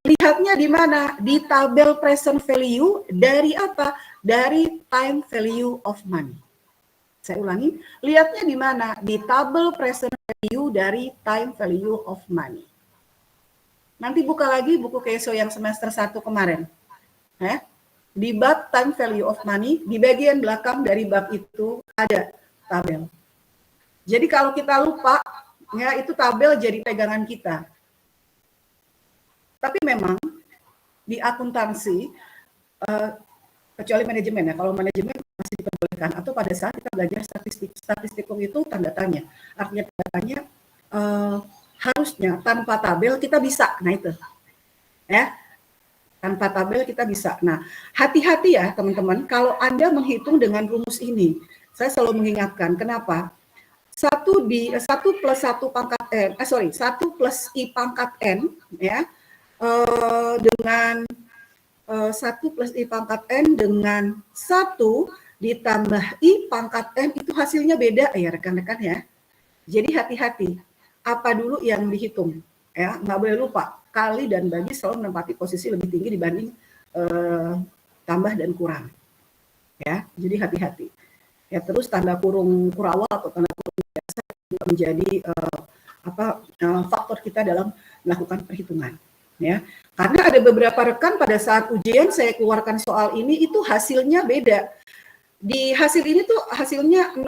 Lihatnya di mana? Di tabel present value dari apa? Dari time value of money. Saya ulangi, lihatnya di mana? Di tabel present value dari time value of money. Nanti buka lagi buku Keso yang semester 1 kemarin. Ya. Di bab time value of money, di bagian belakang dari bab itu ada tabel. Jadi kalau kita lupa, ya itu tabel jadi pegangan kita. Tapi memang di akuntansi, kecuali manajemen ya, kalau manajemen masih diperbolehkan, atau pada saat kita belajar statistikum itu tanda tanya. Artinya tanda tanya harusnya tanpa tabel kita bisa. Nah itu, ya tanpa tabel kita bisa. Nah hati-hati ya teman-teman, kalau Anda menghitung dengan rumus ini, saya selalu mengingatkan kenapa? 1 plus 1 pangkat N, 1 plus I pangkat N, ya, dengan 1 plus I pangkat N dengan 1 ditambah I pangkat N itu hasilnya beda ya rekan-rekan ya. Jadi hati-hati, apa dulu yang dihitung, ya, nggak boleh lupa, kali dan bagi selalu menempati posisi lebih tinggi dibanding tambah dan kurang, ya, jadi hati-hati. Ya terus tanda kurung kurawal atau tanda kurung biasa menjadi faktor kita dalam melakukan perhitungan, ya. Karena ada beberapa rekan pada saat ujian saya keluarkan soal ini itu hasilnya beda. Di hasil ini tuh hasilnya 0,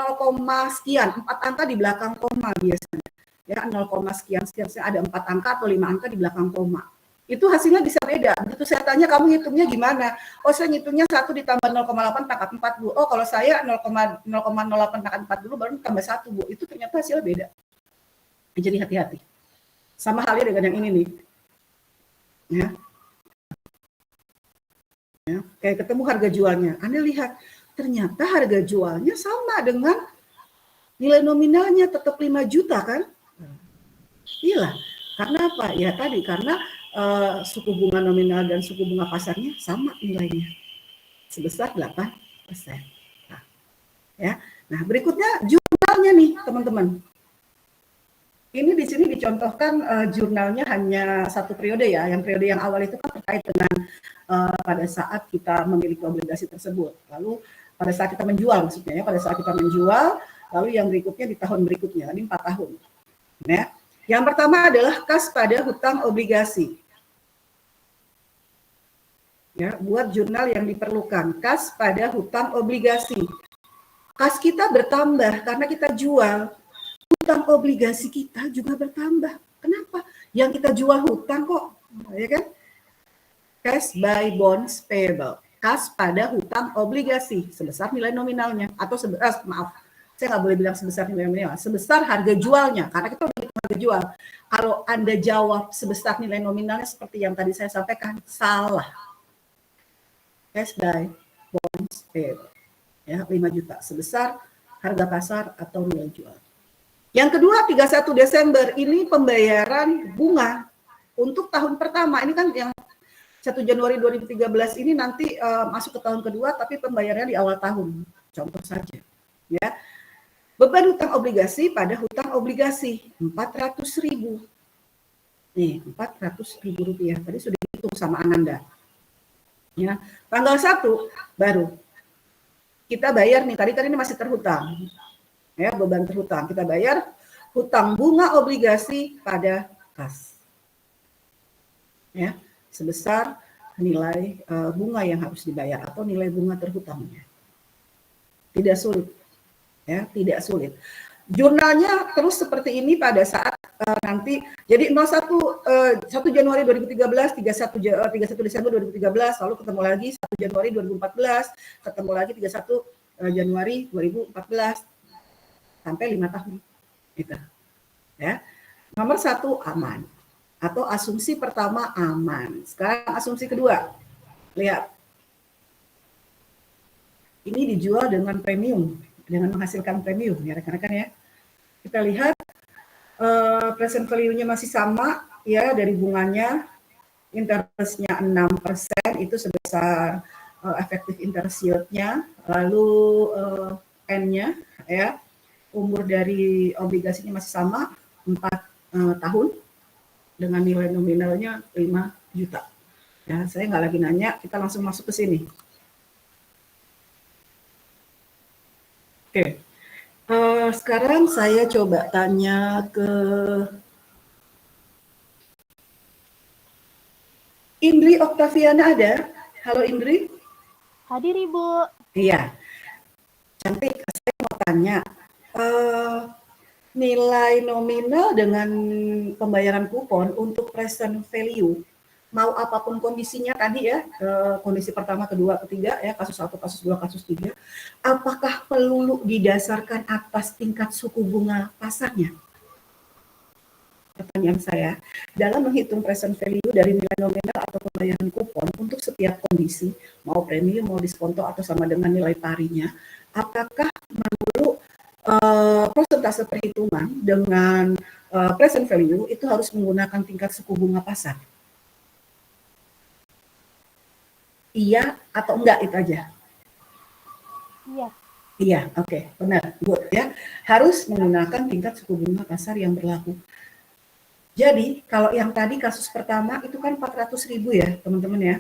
sekian, 4 angka di belakang koma biasanya. Ya 0, sekian, ada 4 angka atau 5 angka di belakang koma. Itu hasilnya bisa beda. Begitu saya tanya, kamu ngitungnya gimana? Oh, saya ngitungnya 1 ditambah 0,8 pangkat 4, Bu. Oh, kalau saya 0,08 pangkat 4 dulu, baru tambah 1, Bu. Itu ternyata hasilnya beda. Jadi hati-hati. Sama halnya dengan yang ini nih. Ya, kayak ketemu harga jualnya. Anda lihat, ternyata harga jualnya sama dengan nilai nominalnya, tetap 5 juta kan? Iya, karena apa? Ya tadi, karena suku bunga nominal dan suku bunga pasarnya sama nilainya, sebesar 8%. Nah, ya. Nah, berikutnya jurnalnya nih, teman-teman. Ini di sini dicontohkan jurnalnya hanya 1 periode ya. Yang periode yang awal itu kan terkait dengan pada saat kita memiliki obligasi tersebut. Lalu pada saat kita menjual, maksudnya ya, pada saat kita menjual, lalu yang berikutnya di tahun berikutnya, ini 4 tahun. Ya. Yang pertama adalah kas pada hutang obligasi. Ya, buat jurnal yang diperlukan, kas pada hutang obligasi. Kas kita bertambah karena kita jual, hutang obligasi kita juga bertambah. Kenapa? Yang kita jual hutang kok, ya kan? Cash by bonds payable, kas pada hutang obligasi sebesar nilai nominalnya atau sebesar, maaf, saya nggak boleh bilang sebesar nilai nominal, sebesar harga jualnya karena kita beli harga jual. Kalau Anda jawab sebesar nilai nominalnya seperti yang tadi saya sampaikan, salah. Cash by bonds payable, ya 5 juta sebesar harga pasar atau nilai jual. Yang kedua 31 Desember ini pembayaran bunga untuk tahun pertama. Ini kan yang 1 Januari 2013 ini nanti masuk ke tahun kedua, tapi pembayarannya di awal tahun. Contoh saja, ya. Beban hutang obligasi pada hutang obligasi 400.000. Nih, Rp400.000 tadi sudah dihitung sama Ananda. Ya, tanggal 1 baru kita bayar nih, tadi ini masih terhutang. Ya, beban terhutang. Kita bayar hutang bunga obligasi pada kas. Ya, sebesar nilai bunga yang harus dibayar atau nilai bunga terhutangnya. Tidak sulit. Ya, tidak sulit. Jurnalnya terus seperti ini pada saat nanti, jadi 1 Januari 2013, 31 Desember 2013, lalu ketemu lagi 1 Januari 2014, ketemu lagi 31 Januari 2014, sampai 5 tahun. Gitu. Ya. Nomor 1 aman, atau asumsi pertama aman. Sekarang asumsi kedua, lihat. Ini dijual dengan premium, dengan menghasilkan premium, ya rekan-rekan ya. Kita lihat present value-nya masih sama, ya, dari bunganya, interest-nya 6%, itu sebesar effective interest yield-nya, lalu N-nya, ya, umur dari obligasinya masih sama, 4 tahun, dengan nilai nominalnya 5 juta. Ya, saya nggak lagi nanya, kita langsung masuk ke sini. Oke. Sekarang saya coba tanya ke Indri Oktaviana ada? Halo Indri. Hadir Ibu. Iya. Cantik, saya mau tanya. Nilai nominal dengan pembayaran kupon untuk present value, mau apapun kondisinya tadi ya, kondisi pertama, kedua, ketiga ya, kasus 1, kasus 2, kasus 3, apakah perlu didasarkan atas tingkat suku bunga pasarnya? Pertanyaan saya, dalam menghitung present value dari nilai nominal atau pembayaran kupon untuk setiap kondisi, mau premium, mau diskonto, atau sama dengan nilai parinya, apakah menurut persentase perhitungan dengan present value itu harus menggunakan tingkat suku bunga pasar? Iya atau enggak, itu aja? Iya. Iya, oke, benar, good ya. Harus menggunakan tingkat suku bunga pasar yang berlaku. Jadi kalau yang tadi kasus pertama itu kan 400.000 ya, teman-teman ya.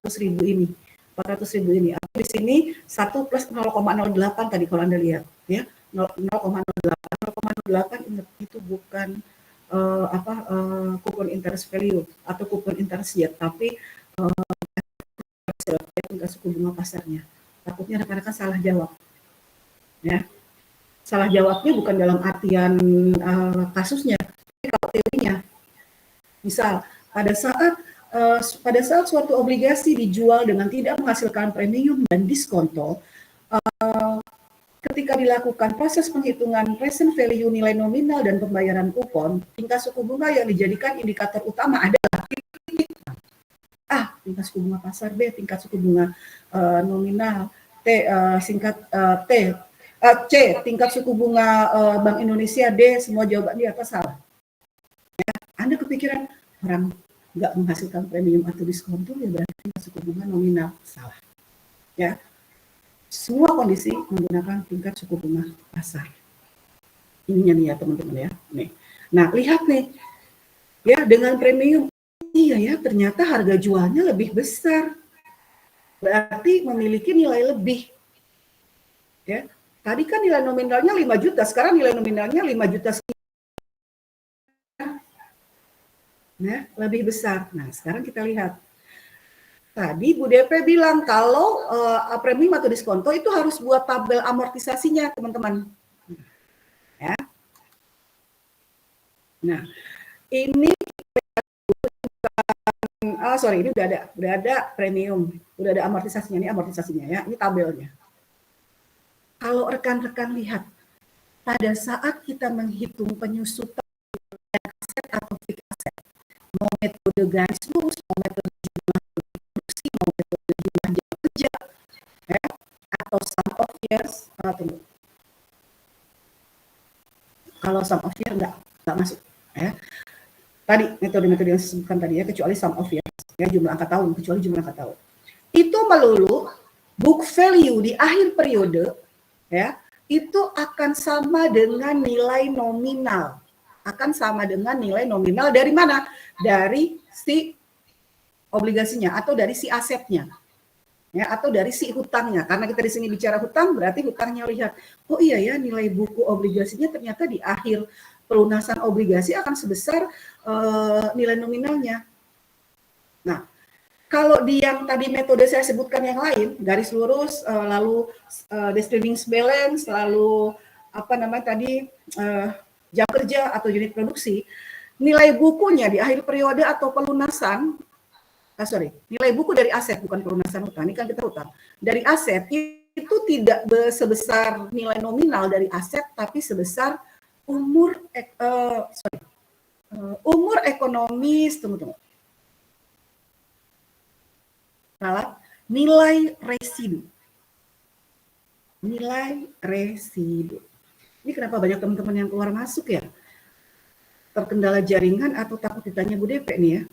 400.000 ini. 400.000 ini. Di sini 1 plus 0,08 tadi kalau Anda lihat ya. 0,08. 0,08 ingat itu bukan kupon interest value atau kupon interest yield, tapi tingkat suku bunga pasarnya. Takutnya rekan-rekan salah jawab. Ya. Salah jawabnya bukan dalam artian kasusnya, tapi kalau teorinya. Misal, pada saat suatu obligasi dijual dengan tidak menghasilkan premium dan diskonto, ketika dilakukan proses penghitungan present value nilai nominal dan pembayaran kupon, tingkat suku bunga yang dijadikan indikator utama adalah A, tingkat suku bunga pasar, B, tingkat suku bunga nominal, C, tingkat suku bunga Bank Indonesia, D, semua jawaban di atas salah. Ya, Anda kepikiran orang nggak menghasilkan premium atau diskonto, ya berarti tingkat suku bunga nominal salah. Ya, semua kondisi menggunakan tingkat suku bunga pasar. Ininya nih ya teman-teman ya. Nih. Nah lihat nih, ya dengan premium. Iya ya, ternyata harga jualnya lebih besar. Berarti memiliki nilai lebih. Ya. Tadi kan nilai nominalnya 5 juta, sekarang nilai nominalnya 5 juta sekian. Nah, lebih besar. Nah, sekarang kita lihat. Tadi Bu DP bilang kalau premium atau diskonto itu harus buat tabel amortisasinya, teman-teman. Ya. Nah, ini ini udah ada premium, udah ada amortisasinya, ini amortisasinya ya, ini tabelnya. Kalau rekan-rekan lihat, pada saat kita menghitung penyusutan aset atau fixed aset, mau metode garis lurus, mau metode jumlah produksi, mau metode jumlah jam kerja, ya, atau sum of years, kalau sum of year nggak masuk, ya. Tadi metode-metode yang saya sebutkan tadi ya, kecuali sum of years, ya, jumlah angka tahun, kecuali jumlah angka tahun. Itu melulu book value di akhir periode, ya, itu akan sama dengan nilai nominal akan sama dengan nilai nominal dari mana? Dari si obligasinya atau dari si asetnya. Ya, atau dari si hutangnya. Karena kita di sini bicara hutang, berarti hutangnya lihat, oh iya ya, nilai buku obligasinya ternyata di akhir pelunasan obligasi akan sebesar nilai nominalnya. Nah, kalau di yang tadi metode saya sebutkan yang lain, garis lurus, lalu savings balance, lalu apa namanya tadi jam kerja atau unit produksi, nilai bukunya di akhir periode atau pelunasan, nilai buku dari aset, bukan pelunasan hutang, ini kan kita hutang. Dari aset itu tidak sebesar nilai nominal dari aset, tapi sebesar umur ekonomis, salah, nilai residu. Nilai residu. Ini kenapa banyak teman-teman yang keluar masuk ya? Terkendala jaringan atau takut ditanya Bu Depe nih ya?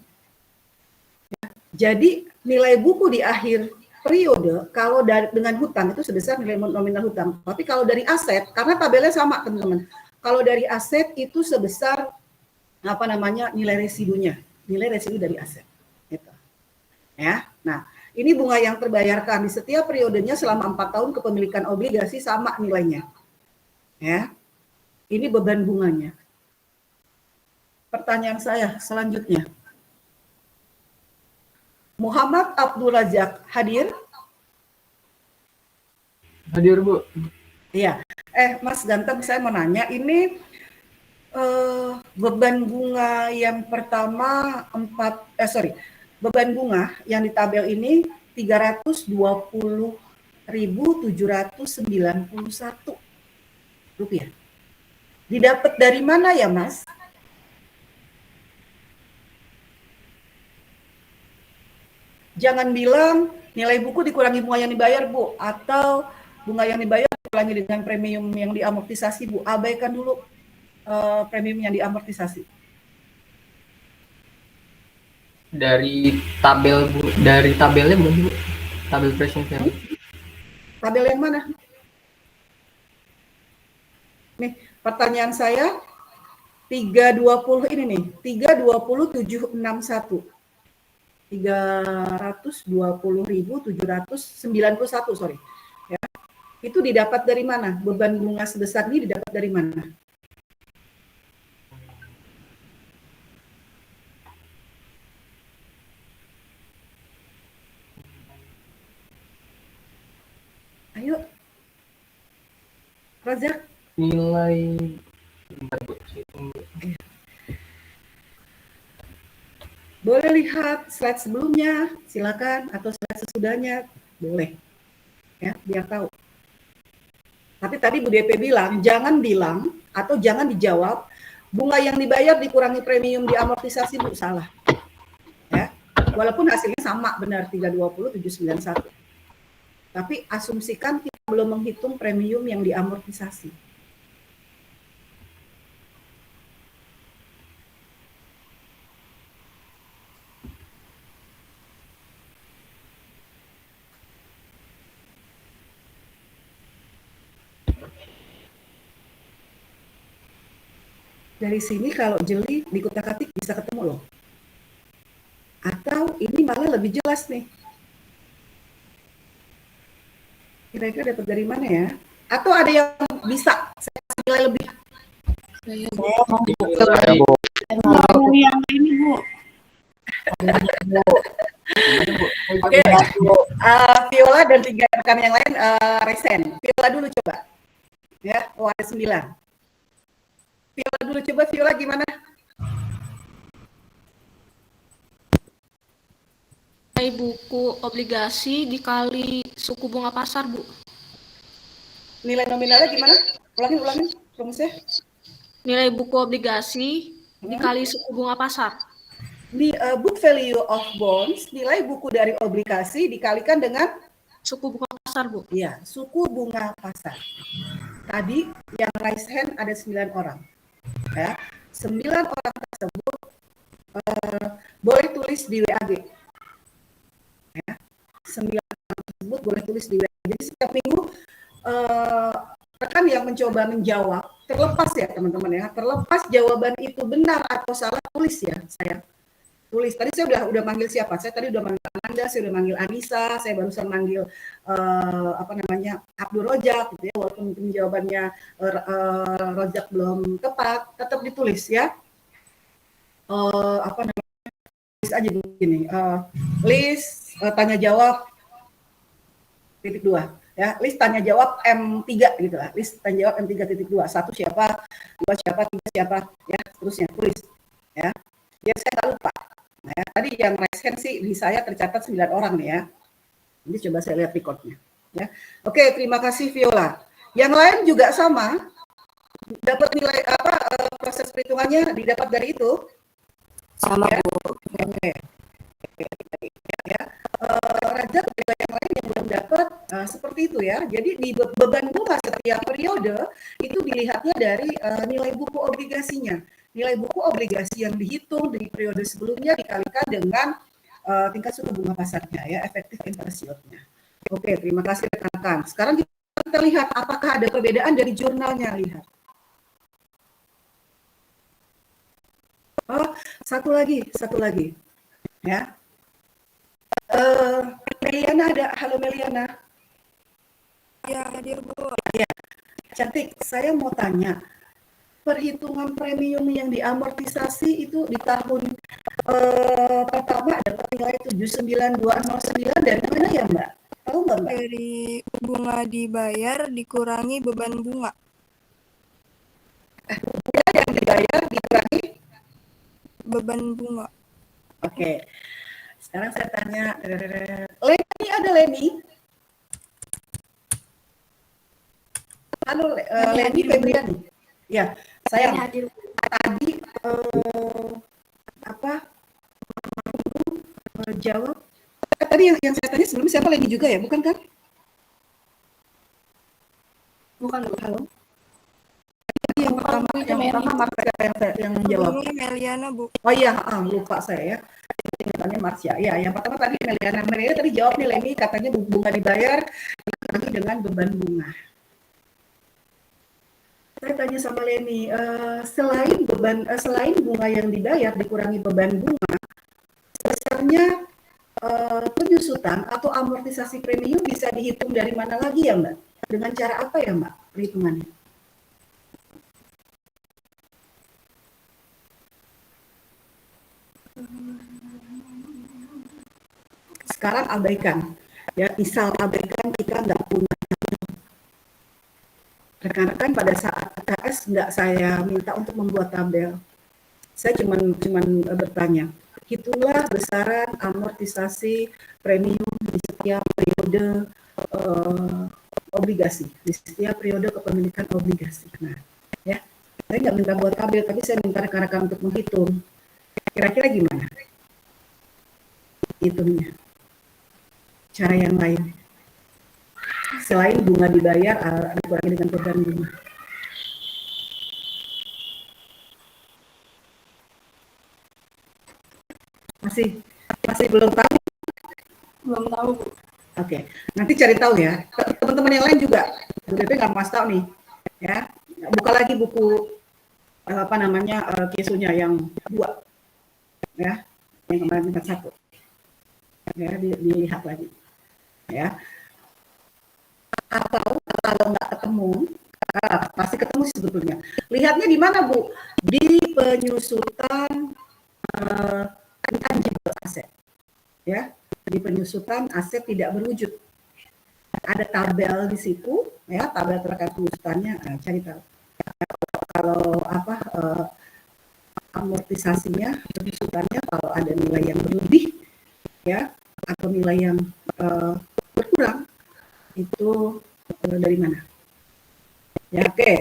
Jadi nilai buku di akhir periode kalau dengan hutang itu sebesar nilai nominal hutang. Tapi kalau dari aset, karena tabelnya sama teman-teman. Kalau dari aset itu sebesar apa namanya nilai residunya, nilai residu dari aset. Gitu. Ya, nah ini bunga yang terbayarkan di setiap periodenya selama 4 tahun kepemilikan obligasi sama nilainya. Ya, ini beban bunganya. Pertanyaan saya selanjutnya. Muhammad Abdul Razak hadir? Hadir, Bu. Iya. Mas Ganteng, saya mau nanya, ini beban bunga yang pertama beban bunga yang di tabel ini 320.791 rupiah. Didapat dari mana ya, Mas? Jangan bilang nilai buku dikurangi bunga yang dibayar, Bu, atau bunga yang dibayar dikurangi dengan premium yang diamortisasi, Bu. Abaikan dulu premium yang diamortisasi. Dari tabel, Bu. Dari tabelnya bukan, Bu? Tabel pricing value. Tabel yang mana? Nih, pertanyaan saya 320 ini nih, 320.761. 320.791, sorry. Ya. Itu didapat dari mana? Beban bunga sebesar ini didapat dari mana? Ayo. Razak. Nilai Boleh lihat slide sebelumnya, silakan, atau slide sesudahnya, boleh. Ya, biar tahu. Tapi tadi Bu DP bilang, jangan bilang atau jangan dijawab bunga yang dibayar dikurangi premium diamortisasi, Bu, salah. Ya. Walaupun hasilnya sama, benar 320.791. Tapi asumsikan kita belum menghitung premium yang diamortisasi. Dari sini kalau jeli di kutak-katik bisa ketemu loh. Atau ini malah lebih jelas nih. Kira-kira dapat dari mana ya? Atau ada yang bisa saya kasih nilai lebih? Mau yang ini, Bu. Oke, Viola dan 3 rekan yang lain resen. Viola dulu coba. Ya, ada 9. Viola dulu coba, Viola gimana? Nilai buku obligasi dikali suku bunga pasar, Bu. Nilai nominalnya gimana? Ulangin, rumusnya. Nilai buku obligasi dikali suku bunga pasar. Book value of bonds, nilai buku dari obligasi dikalikan dengan Suku bunga pasar, Bu. Iya, suku bunga pasar. Tadi yang raise hand ada 9 orang. Ya, 9 orang tersebut boleh tulis di WAG. Ya, 9 orang tersebut boleh tulis di WAG. Jadi setiap minggu rekan yang mencoba menjawab, terlepas ya teman-teman ya. Terlepas jawaban itu benar atau salah, tulis ya saya. Tulis. Tadi saya udah manggil siapa? Saya tadi udah manggil Anda, saya udah manggil Anissa, saya barusan manggil Abdul Rojak gitu ya. Walaupun mungkin jawabannya Rojak belum tepat, tetap ditulis ya. Tulis aja begini. List tanya jawab titik 2 ya, list tanya jawab M3 gitu lah. List tanya jawab M3.2. 1 siapa, 2 siapa, 3 siapa ya, seterusnya tulis ya. Biar saya tak lupa. Nah, ya, tadi yang raise hand sih di saya tercatat 9 orang nih ya. Ini coba saya lihat recordnya ya. Oke, terima kasih Viola. Yang lain juga sama. Dapat nilai proses perhitungannya didapat dari itu? Sama ya? Bu. Oke. Ya. Raja juga yang lain yang belum dapat seperti itu ya. Jadi di beban bunga setiap periode itu dilihatnya dari nilai buku obligasinya. Nilai buku obligasi yang dihitung di periode sebelumnya dikalikan dengan tingkat suku bunga pasarnya ya, efektif interest yield-nya. Oke, terima kasih rekan-rekan. Sekarang kita lihat apakah ada perbedaan dari jurnalnya. Lihat. Oh, satu lagi ya. Meliana ada. Halo Meliana. Ya, hadir Bu. Ya, cantik. Saya mau tanya, perhitungan premium yang diamortisasi itu di tahun pertama dapat nilai 79209 dari mana ya Mbak? Tahu nggak Mbak? Dari bunga dibayar dikurangi beban bunga. Bunga yang dibayar dikurangi Beban bunga. Oke. Sekarang saya tanya, Leni ada Leni? Halo Leni Febriani. Ya, saya tadi jawab. Tadi yang saya tanya sebelumnya siapa Leni juga ya, bukan kan? Bukan, Bu. Halo. Tadi yang pertama yang menjawab. Meliana Bu. Oh iya, lupa saya ya. Ingatannya Marsha. Ya, yang pertama tadi Meliana tadi jawab nih Leni, katanya bunga dibayar dikurangi dengan beban bunga. Saya tanya sama Leni, selain bunga yang dibayar dikurangi beban bunga, sebesarnya penyusutan atau amortisasi premium bisa dihitung dari mana lagi ya Mbak? Dengan cara apa ya Mbak perhitungannya? Sekarang abaikan, ya misal abaikan kita nggak punya. Rekan-rekan pada saat AKS nggak saya minta untuk membuat tabel. Saya cuman bertanya, hitunglah besaran amortisasi premium di setiap periode obligasi, di setiap periode kepemilikan obligasi. Nah, ya, saya nggak minta buat tabel, tapi saya minta rekan-rekan untuk menghitung. Kira-kira gimana? Hitungnya. Cara yang lain. Selain bunga dibayar, dikurangi dengan beban bunga. Masih belum tahu? Belum tahu, Bu. Oke, nanti cari tahu ya. Teman-teman yang lain juga, Bu BP nggak mas tahu nih, ya. Buka lagi buku kesunya yang 2, ya, yang kemarin tingkat 1. Ya, dilihat lagi, ya. Atau kalau nggak ketemu, pasti ketemu sebetulnya. Lihatnya di mana Bu? Di penyusutan intangible aset, ya. Di penyusutan aset tidak berwujud. Ada tabel di situ, ya, tabel terkait penyusutannya. Cari tahu. Kalau amortisasinya, penyusutannya, kalau ada nilai yang berlebih, ya, atau nilai yang berkurang, itu dari mana? Ya, oke.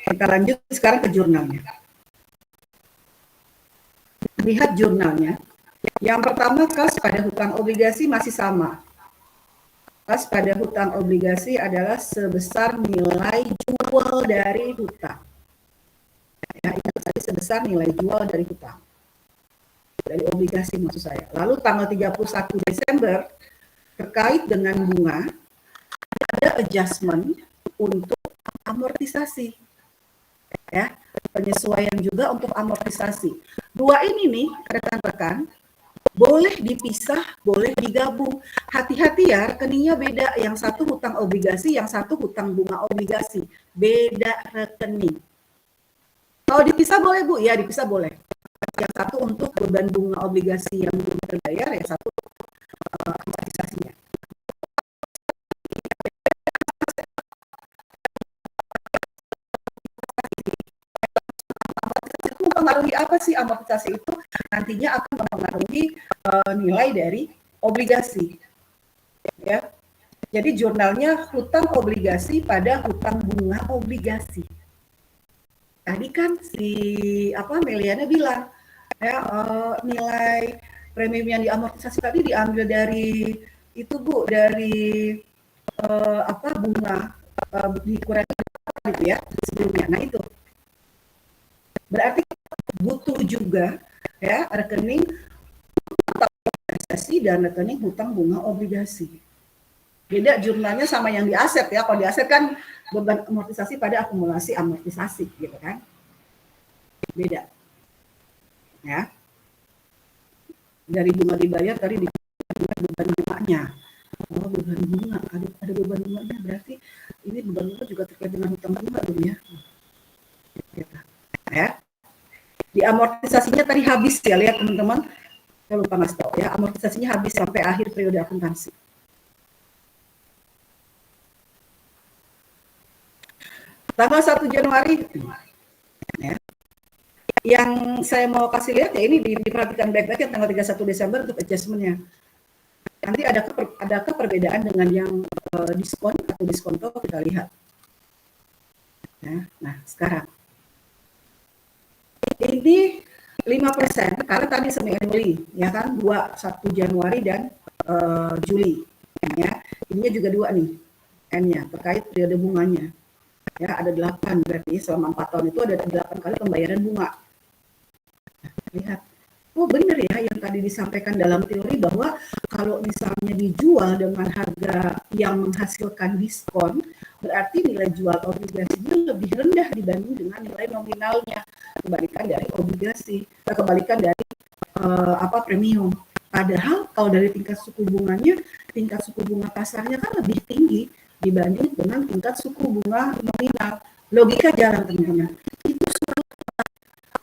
Kita lanjut sekarang ke jurnalnya. Lihat jurnalnya. Yang pertama, kas pada hutang obligasi masih sama. Kas pada hutang obligasi adalah sebesar nilai jual dari hutang. Ya, itu tadi sebesar nilai jual dari hutang. Dari obligasi maksud saya. Lalu tanggal 31 Desember terkait dengan bunga ada adjustment untuk amortisasi. Ya, penyesuaian juga untuk amortisasi. Dua ini nih, rekan-rekan, boleh dipisah, boleh digabung. Hati-hati ya, rekeningnya beda. Yang satu hutang obligasi, yang satu hutang bunga obligasi. Beda rekening. Kalau dipisah boleh, Bu? Ya, dipisah boleh. Yang satu untuk beban bunga obligasi yang belum terbayar, yang satu amortisasinya. Itu mempengaruhi apa sih amortisasi itu? Nantinya akan mempengaruhi nilai dari obligasi. Ya. Jadi jurnalnya hutang obligasi pada hutang bunga obligasi. Tadi kan si Meliana bilang ya nilai premium yang diamortisasi tadi diambil dari itu Bu, dari bunga dikurangi gitu ya sebelumnya. Nah itu berarti butuh juga ya rekening hutang obligasi dan rekening hutang bunga obligasi. Beda jurnalnya sama yang di aset ya. Kalau di aset kan beban amortisasi pada akumulasi amortisasi gitu kan. Beda. Ya. Dari bunga dibayar tadi beban bunganya. Oh, beban bunga, ada beban bunganya, berarti ini beban bunga juga terkait dengan hutang bunga dong ya. Ya. Di amortisasinya tadi habis ya, lihat teman-teman. Saya lupa ngasih tahu ya, amortisasinya habis sampai akhir periode akuntansi. Tanggal 1 Januari ya. Yang saya mau kasih lihat ya ini diperhatikan baik-baik yang tanggal 31 Desember untuk adjustment-nya. Nanti adakah perbedaan dengan yang diskon atau diskonto, kita lihat. Ya, nah, sekarang. Ini 5% karena tadi semi-annually, ya kan, 1 Januari dan Juli. Ya. Ininya juga 2 nih, N-nya, terkait periode bunganya. Ya, ada 8, berarti selama 4 tahun itu ada 8 kali pembayaran bunga. Nah, lihat. Oh benar ya yang tadi disampaikan dalam teori bahwa kalau misalnya dijual dengan harga yang menghasilkan diskon, berarti nilai jual obligasinya lebih rendah dibanding dengan nilai nominalnya, kebalikan dari obligasi, kebalikan dari premium. Padahal kalau dari tingkat suku bunganya, tingkat suku bunga pasarnya kan lebih tinggi dibanding dengan tingkat suku bunga nominal. Logika jalan teman-teman. Itu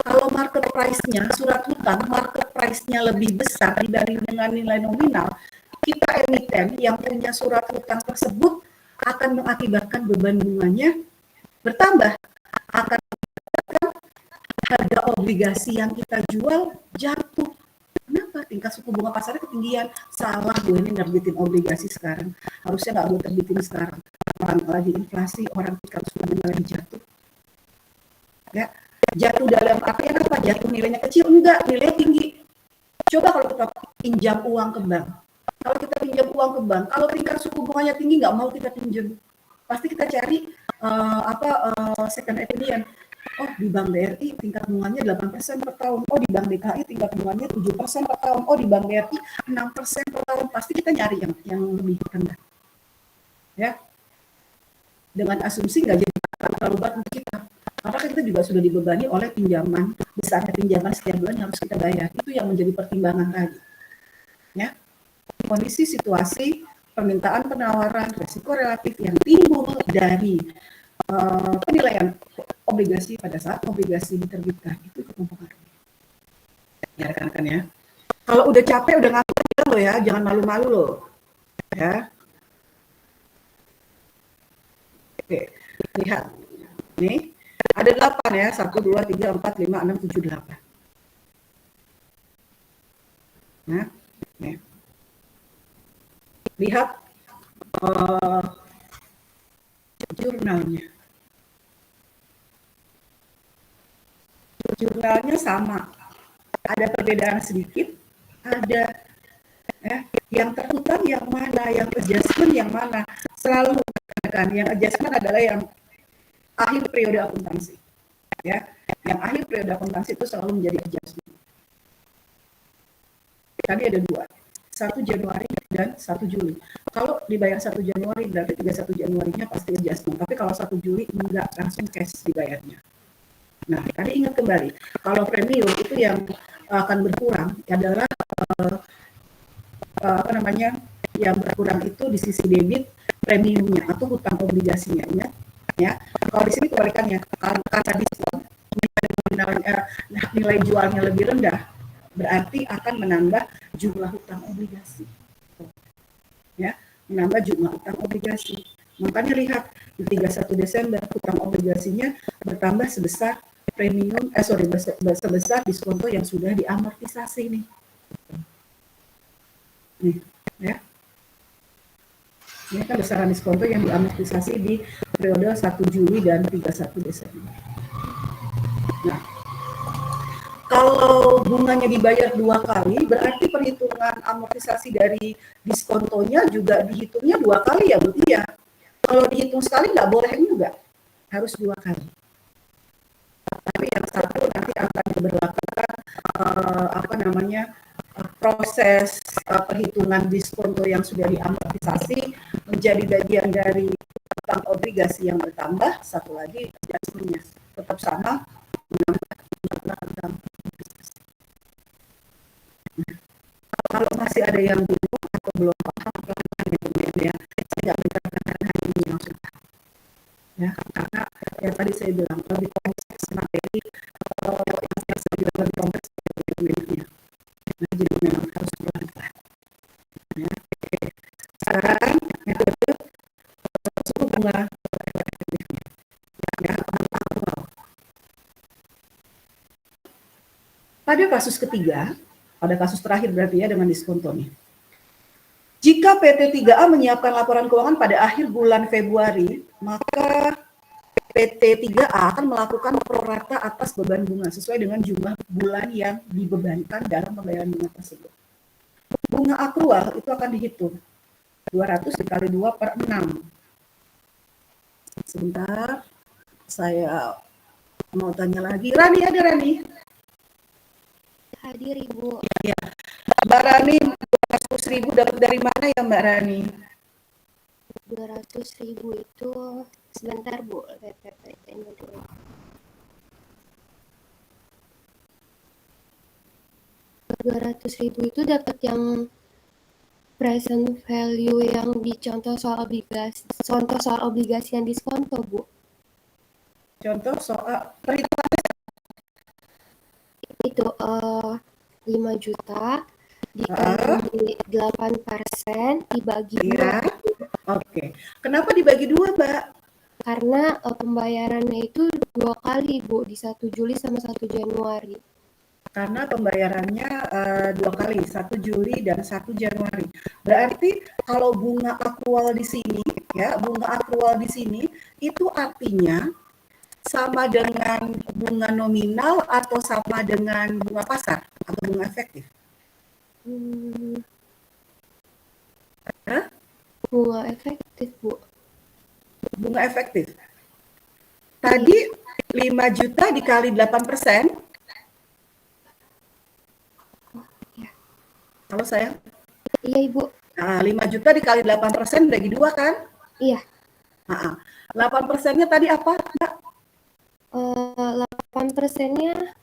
kalau market price-nya, surat hutang, market price-nya lebih besar dibanding dengan nilai nominal, kita emiten yang punya surat hutang tersebut akan mengakibatkan beban bunganya bertambah. Akan mengakibatkan harga obligasi yang kita jual jatuh. Kenapa? Tingkat suku bunga pasarnya ketinggian. Salah gue ini nerbitin obligasi sekarang. Harusnya nggak gue terbitin sekarang. Orang lagi inflasi, orang tingkat suku bunga lagi jatuh. Ya. Jatuh dalam artian apa? Jatuh nilainya kecil? Enggak, nilainya tinggi. Coba kalau kita pinjam uang ke bank. Kalau kita pinjam uang ke bank, kalau tingkat suku bunganya tinggi, nggak mau kita pinjam. Pasti kita cari second opinion. Oh, di Bank BRI tingkat bunganya 8% per tahun. Oh, di Bank DKI tingkat bunganya 7% per tahun. Oh, di Bank BRI 6% per tahun. Pasti kita nyari yang lebih rendah. Ya. Dengan asumsi nggak jadi terlalu berat untuk kita. Karena kita juga sudah dibebani oleh pinjaman, besarnya pinjaman setiap bulan yang harus kita bayar. Itu yang menjadi pertimbangan tadi. Ya. Kondisi situasi permintaan penawaran risiko relatif yang timbul dari penilaian obligasi pada saat obligasi diterbitkan itu mempengaruhi. Ya rekan-rekan ya. Kalau udah capek, udah ngantuk loh ya, jangan malu-malu loh. Ya. Oke, lihat. Nih. Ada 8 ya, 1, 2, 3, 4, 5, 6, 7, 8. Nah, ya. Lihat jurnalnya. Jurnalnya sama. Ada perbedaan sedikit, ada ya, yang terhutang yang mana, yang adjustment yang mana. Selalu kan, yang adjustment adalah yang akhir periode akuntansi, ya, yang akhir periode akuntansi itu selalu menjadi adjustment. Tadi ada 2, 1 Januari dan 1 Juli. Kalau dibayar 1 Januari berarti 31 Januarinya pasti adjustment. Tapi kalau 1 Juli enggak, langsung cash dibayarnya. Nah, tadi ingat kembali, kalau premium itu yang akan berkurang adalah apa namanya, yang berkurang itu di sisi debit premiumnya atau hutang obligasinya, ingat ya. Kalau di sini kebalikannya, karena diskon nilai jualnya lebih rendah, berarti akan menambah jumlah hutang obligasi. Ya, menambah jumlah hutang obligasi. Makanya lihat di 31 Desember hutang obligasinya bertambah sebesar sebesar diskonto yang sudah diamortisasi nih. Nih, ya. Ini kan besaran diskonto yang diamortisasi di periode 1 Juli dan 31 Desember. Nah, kalau bunganya dibayar 2 kali, berarti perhitungan amortisasi dari diskontonya juga dihitungnya 2 kali ya, Bu? Iya. Kalau dihitung sekali nggak boleh juga, harus 2 kali. Tapi yang satu nanti akan diberlakukan proses perhitungan diskonto yang sudah diamortisasi menjadi bagian dari hutang obligasi yang bertambah. Satu lagi adjustment-nya tetap sama, menambah jumlah hutang obligasi. Kalau masih ada yang bingung atau belum paham, ya, saya nggak berkatakan hanya ini langsung paham. Ya, karena ya tadi saya bilang lebih kompleks materi atau yang saya bilang lebih kompleks dokumennya. Nah, jadi memang harus pelan-pelan. Ya, oke. Sekarang metode suku bunga efektifnya. Ya, aktual. Pada kasus ketiga, pada kasus terakhir berarti ya dengan diskonto nih. Jika PT 3A menyiapkan laporan keuangan pada akhir bulan Februari, maka PT 3A akan melakukan prorata atas beban bunga sesuai dengan jumlah bulan yang dibebankan dalam pembayaran bunga tersebut. Bunga akrual itu akan dihitung 200 dikali 2 per 6. Sebentar, saya mau tanya lagi. Rani, ada Rani? Hadir, Ibu. Ya. Mbak Rani, 200.000 dapat dari mana ya Mbak Rani? 200.000 itu sebentar, Bu. PPT-nya dulu. Rp200.000 itu dapat yang present value yang dicontoh soal obligasi yang diskonto, Bu. Contoh soal perhitungan Itu 5 juta dikali 8% dibagi ya. 2. Oke. Kenapa dibagi 2, Mbak? Karena pembayarannya itu 2 kali, Bu, di 1 Juli sama 1 Januari. Karena pembayarannya 2 kali, 1 Juli dan 1 Januari. Berarti kalau bunga akrual di sini, ya, bunga akrual di sini itu artinya sama dengan bunga nominal atau sama dengan bunga pasar atau bunga efektif? Hah? Bunga efektif, Bu. Bunga efektif. Tadi 5 juta dikali 8%. Halo sayang? Iya, Ibu. Nah, 5 juta dikali 8% bagi 2 kan? Iya. 8%-nya tadi apa, Mbak? 8%-nya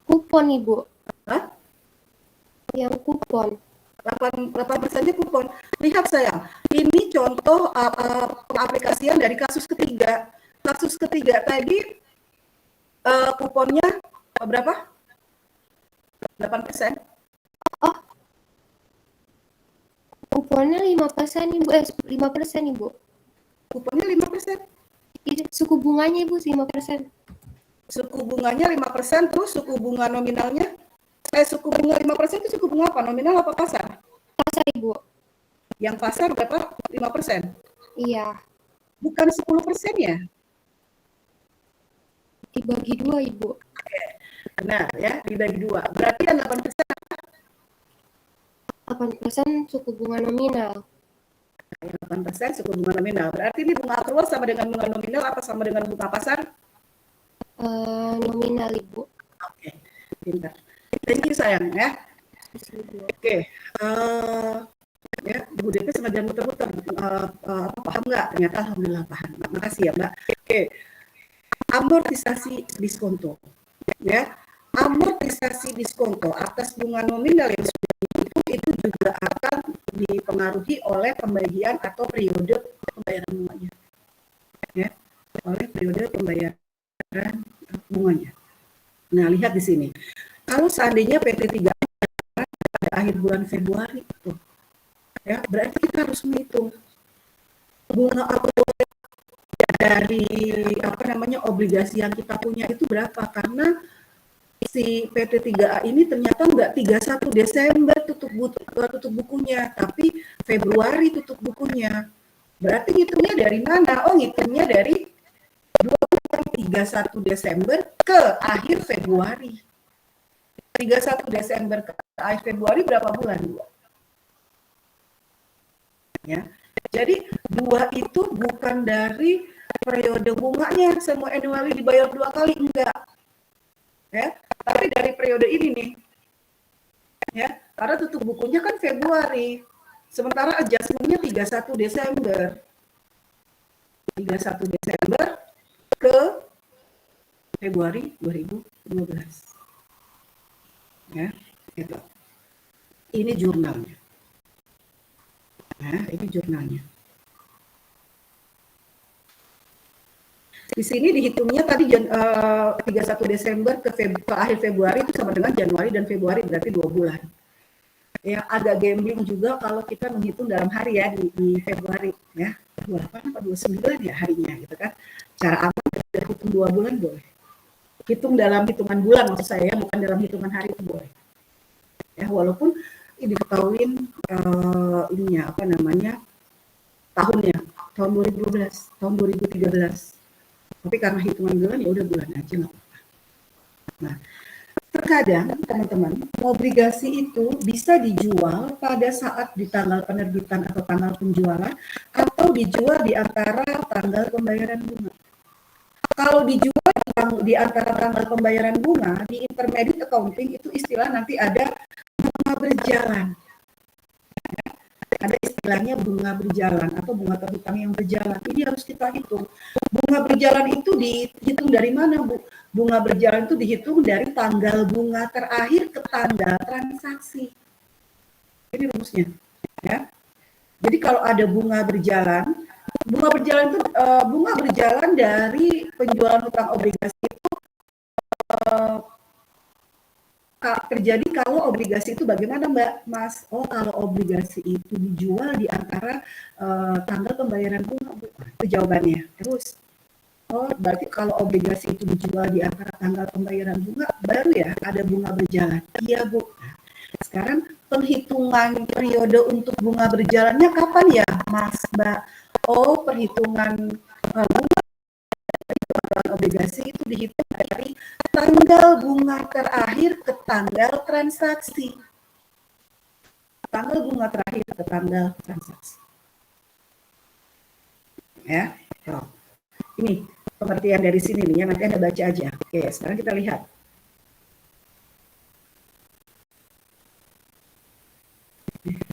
kupon, Ibu. Hah? Yang kupon. 8%-nya kupon. Lihat sayang, ini contoh pengaplikasian dari kasus ketiga. Kasus ketiga tadi kuponnya berapa? 8%. Oh, kuponnya 5%, Ibu. 5%, Ibu. Kuponnya 5%. Suku bunganya, Ibu, 5%. Suku bunganya 5%, terus suku bunga nominalnya? Suku bunga 5% itu suku bunga apa? Nominal apa pasar? Pasar, Ibu. Yang pasar berapa? 5%? Iya. Bukan 10% ya? Dibagi 2, Ibu. Benar ya, dibagi 2. Berarti kan 8%. 8% suku bunga nominal. 8% suku bunga nominal. Berarti ini bunga akrual sama dengan bunga nominal apa sama dengan bunga pasar? Nominal, Ibu. Oke, pintar. Thank you sayang ya. Oke, ya Bu Devi sengaja muter-muter. Paham nggak? Ternyata alhamdulillah paham. Makasih ya Mbak. Oke, amortisasi diskonto. Ya, amortisasi diskonto atas bunga nominal yang sudah dihitung itu juga akan dipengaruhi oleh pembagian atau periode pembayaran bunganya. Ya, oleh periode pembayaran bunganya. Nah, lihat di sini. Kalau seandainya PT3 pada akhir bulan Februari itu, ya, berarti kita harus menghitung bunga dari obligasi yang kita punya itu berapa, karena si PT3A ini ternyata enggak 31 Desember tutup bukunya, tapi Februari tutup bukunya. Berarti ngitungnya dari mana? Oh, ngitungnya dari 31 Desember ke akhir Februari. 31 Desember ke akhir Februari berapa bulan? 2. Ya. Jadi 2 itu bukan dari periode bunganya, semua annually dibayar 2 kali, enggak. Ya, tapi dari periode ini nih. Ya, karena tutup bukunya kan Februari. Sementara adjustment-nya 31 Desember. 31 Desember ke Februari 2012. Ya, gitu. Ini jurnalnya. Nah, ini jurnalnya. Di sini dihitungnya tadi 31 Desember ke akhir Februari itu sama dengan Januari dan Februari, berarti 2 bulan. Ya, agak gambling juga kalau kita menghitung dalam hari ya di Februari ya. 28 atau 29 ya harinya gitu kan. Cara aman hitung 2 bulan boleh. Hitung dalam hitungan bulan maksud saya, bukan dalam hitungan hari itu boleh. Ya, walaupun ini diketahuin tahunnya, tahun 2012, tahun 2013. Tapi karena hitungan bulan ya udah bulan aja nggak apa-apa. Nah, terkadang teman-teman obligasi itu bisa dijual pada saat di tanggal penerbitan atau tanggal penjualan, atau dijual di antara tanggal pembayaran bunga. Kalau dijual di antara tanggal pembayaran bunga, di intermediate accounting itu istilah nanti ada bunga berjalan. Ada istilahnya bunga berjalan atau bunga terhutang yang berjalan. Ini harus kita hitung. Bunga berjalan itu dihitung dari mana, Bu? Bunga berjalan itu dihitung dari tanggal bunga terakhir ke tanggal transaksi. Ini rumusnya. Ya. Jadi kalau ada bunga berjalan itu bunga berjalan dari penjualan hutang obligasi itu terjadi kalau obligasi itu bagaimana Mbak Mas? Oh, kalau obligasi itu dijual di antara tanggal pembayaran bunga, Bu. Itu jawabannya. Terus, oh berarti kalau obligasi itu dijual di antara tanggal pembayaran bunga, baru ya ada bunga berjalan. Iya, Bu. Nah, sekarang penghitungan periode untuk bunga berjalannya kapan ya, Mas, Mbak? Oh, perhitungan bunga obligasi itu dihitung dari tanggal bunga terakhir ke tanggal transaksi. Tanggal bunga terakhir ke tanggal transaksi. Ya, oh. Ini pengertian dari sini nih ya, nanti Anda baca aja. Oke, sekarang kita lihat.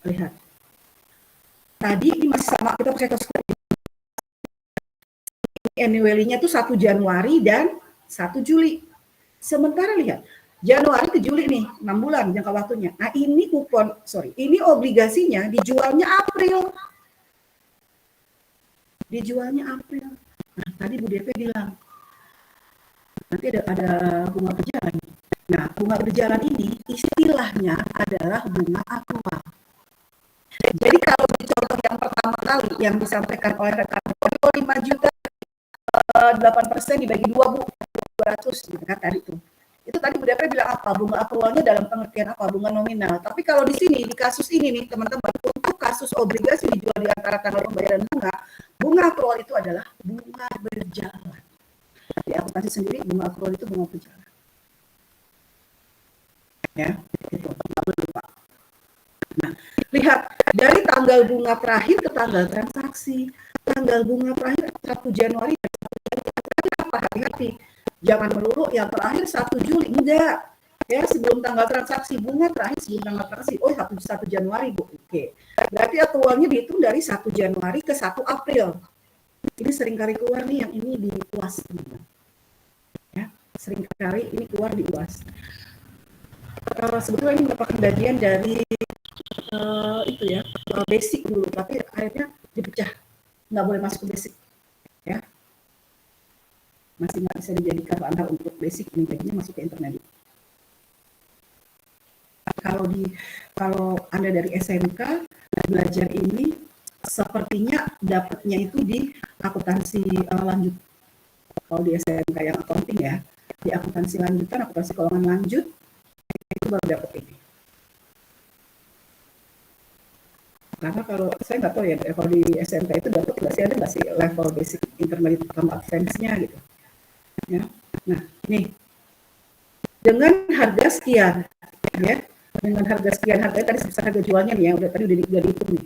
Lihat. Tadi ini masih sama, kita pakai cost annually-nya itu 1 Januari dan 1 Juli. Sementara lihat, Januari ke Juli nih, 6 bulan jangka waktunya. Nah, ini ini obligasinya dijualnya April. Dijualnya April. Nah, tadi Bu DP bilang, nanti ada bunga berjalan. Nah, bunga berjalan ini istilahnya adalah bunga akrual. Jadi kalau di contoh yang pertama kali yang disampaikan oleh rekan 5 juta 8% dibagi 2, Bu, 200 gitu kan tadi itu. Itu tadi Bu DP bilang apa? Bunga akrualnya dalam pengertian apa? Bunga nominal. Tapi kalau di sini di kasus ini nih teman-teman, untuk kasus obligasi dijual di antara tanggal pembayaran bunga akrual itu adalah bunga berjalan. Di akuntansi sendiri bunga akrual itu bunga berjalan. Ya, itu nggak boleh lupa. Nah, lihat dari tanggal bunga terakhir ke tanggal transaksi. Tanggal bunga terakhir 1 Januari dan 1 Juli. Apa? Hati-hati. Jangan melulu yang terakhir 1 Juli. Enggak. Ya, sebelum tanggal transaksi. Bunga terakhir sebelum tanggal transaksi. Oh, 1 Januari, Bu. Oke. Berarti akrualnya dihitung dari 1 Januari ke 1 April. Ini sering kali keluar nih yang ini di puas. seringkali ini keluar di UAS. Sebetulnya ini merupakan bagian dari itu ya, basic dulu, tapi akhirnya dipecah, nggak boleh masuk ke basic, ya, masih nggak bisa dijadikan ranah untuk basic, ini jadinya masuk ke intermediate. Kalau Anda dari SMK belajar ini, sepertinya dapatnya itu di akuntansi lanjut. Kalau di SMK yang accounting ya, di akuntansi lanjutan, akuntansi keuangan lanjut, itu baru dapat ini. Karena kalau saya nggak tahu ya, kalau di SMK itu dapat nggak sih, ada nggak sih level basic, intermediate, sama advance-nya gitu. Ya. Nah, nih, dengan harga sekian, ya, dengan harga sekian, harganya tadi sebesar harga jualnya nih, yang tadi udah dihitung nih.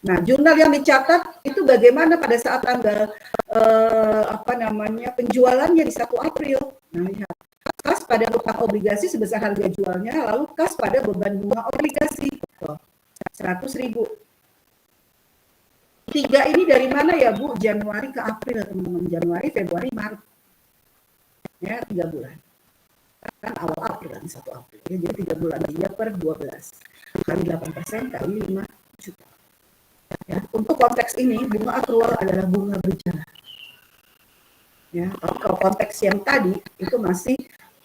Nah, jurnal yang dicatat itu bagaimana pada saat tanggal penjualannya di 1 April. Nah, lihat. Kas pada utang obligasi sebesar harga jualnya, lalu kas pada beban bunga obligasi. Tuh, 100.000. 3 ini dari mana ya, Bu? Januari ke April, teman-teman. Januari, Februari, Maret. Ya, 3 bulan. Kan awal April, 1 April. Ya, jadi 3 bulan, 3 per 12. Kali 8%, kali 5 juta. Ya, untuk konteks ini, bunga akrual adalah bunga berjalan. Ya, kalau konteks yang tadi, itu masih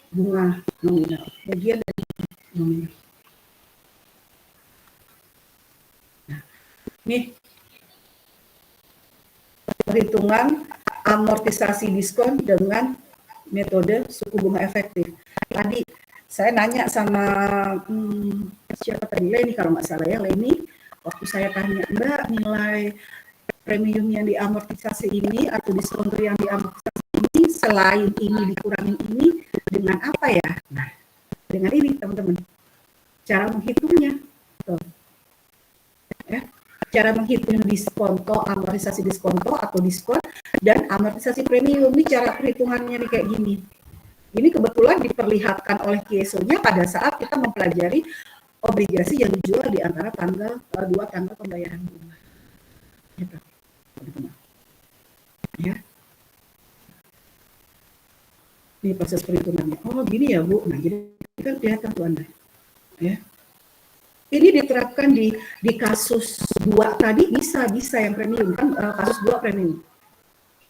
bunga nominal. Bagian dari nominal. Nah, nih, perhitungan amortisasi diskon dengan metode suku bunga efektif. Tadi saya nanya sama siapa tadi, Leni kalau nggak salah ya, Leni, waktu saya tanya, Mbak, nilai premium yang diamortisasi ini atau diskon yang diamortisasi ini, selain ini dikurangin ini, dengan apa ya? Nah, dengan ini teman-teman, cara menghitungnya. Tuh. Ya. Cara menghitung diskonto, amortisasi diskonto atau diskon, dan amortisasi premium. Ini cara perhitungannya nih kayak gini. Ini kebetulan diperlihatkan oleh KSO-nya pada saat kita mempelajari obligasi yang dijual di antara tanggal 2 tanggal pembayaran bunga. Gitu. Ya. Ini proses perhitungannya. Oh, gini ya, Bu. Nah, jadi kan kelihatan tuh Anda. Ya. Ini diterapkan di kasus 2 tadi bisa yang premium kan, kasus 2 premium.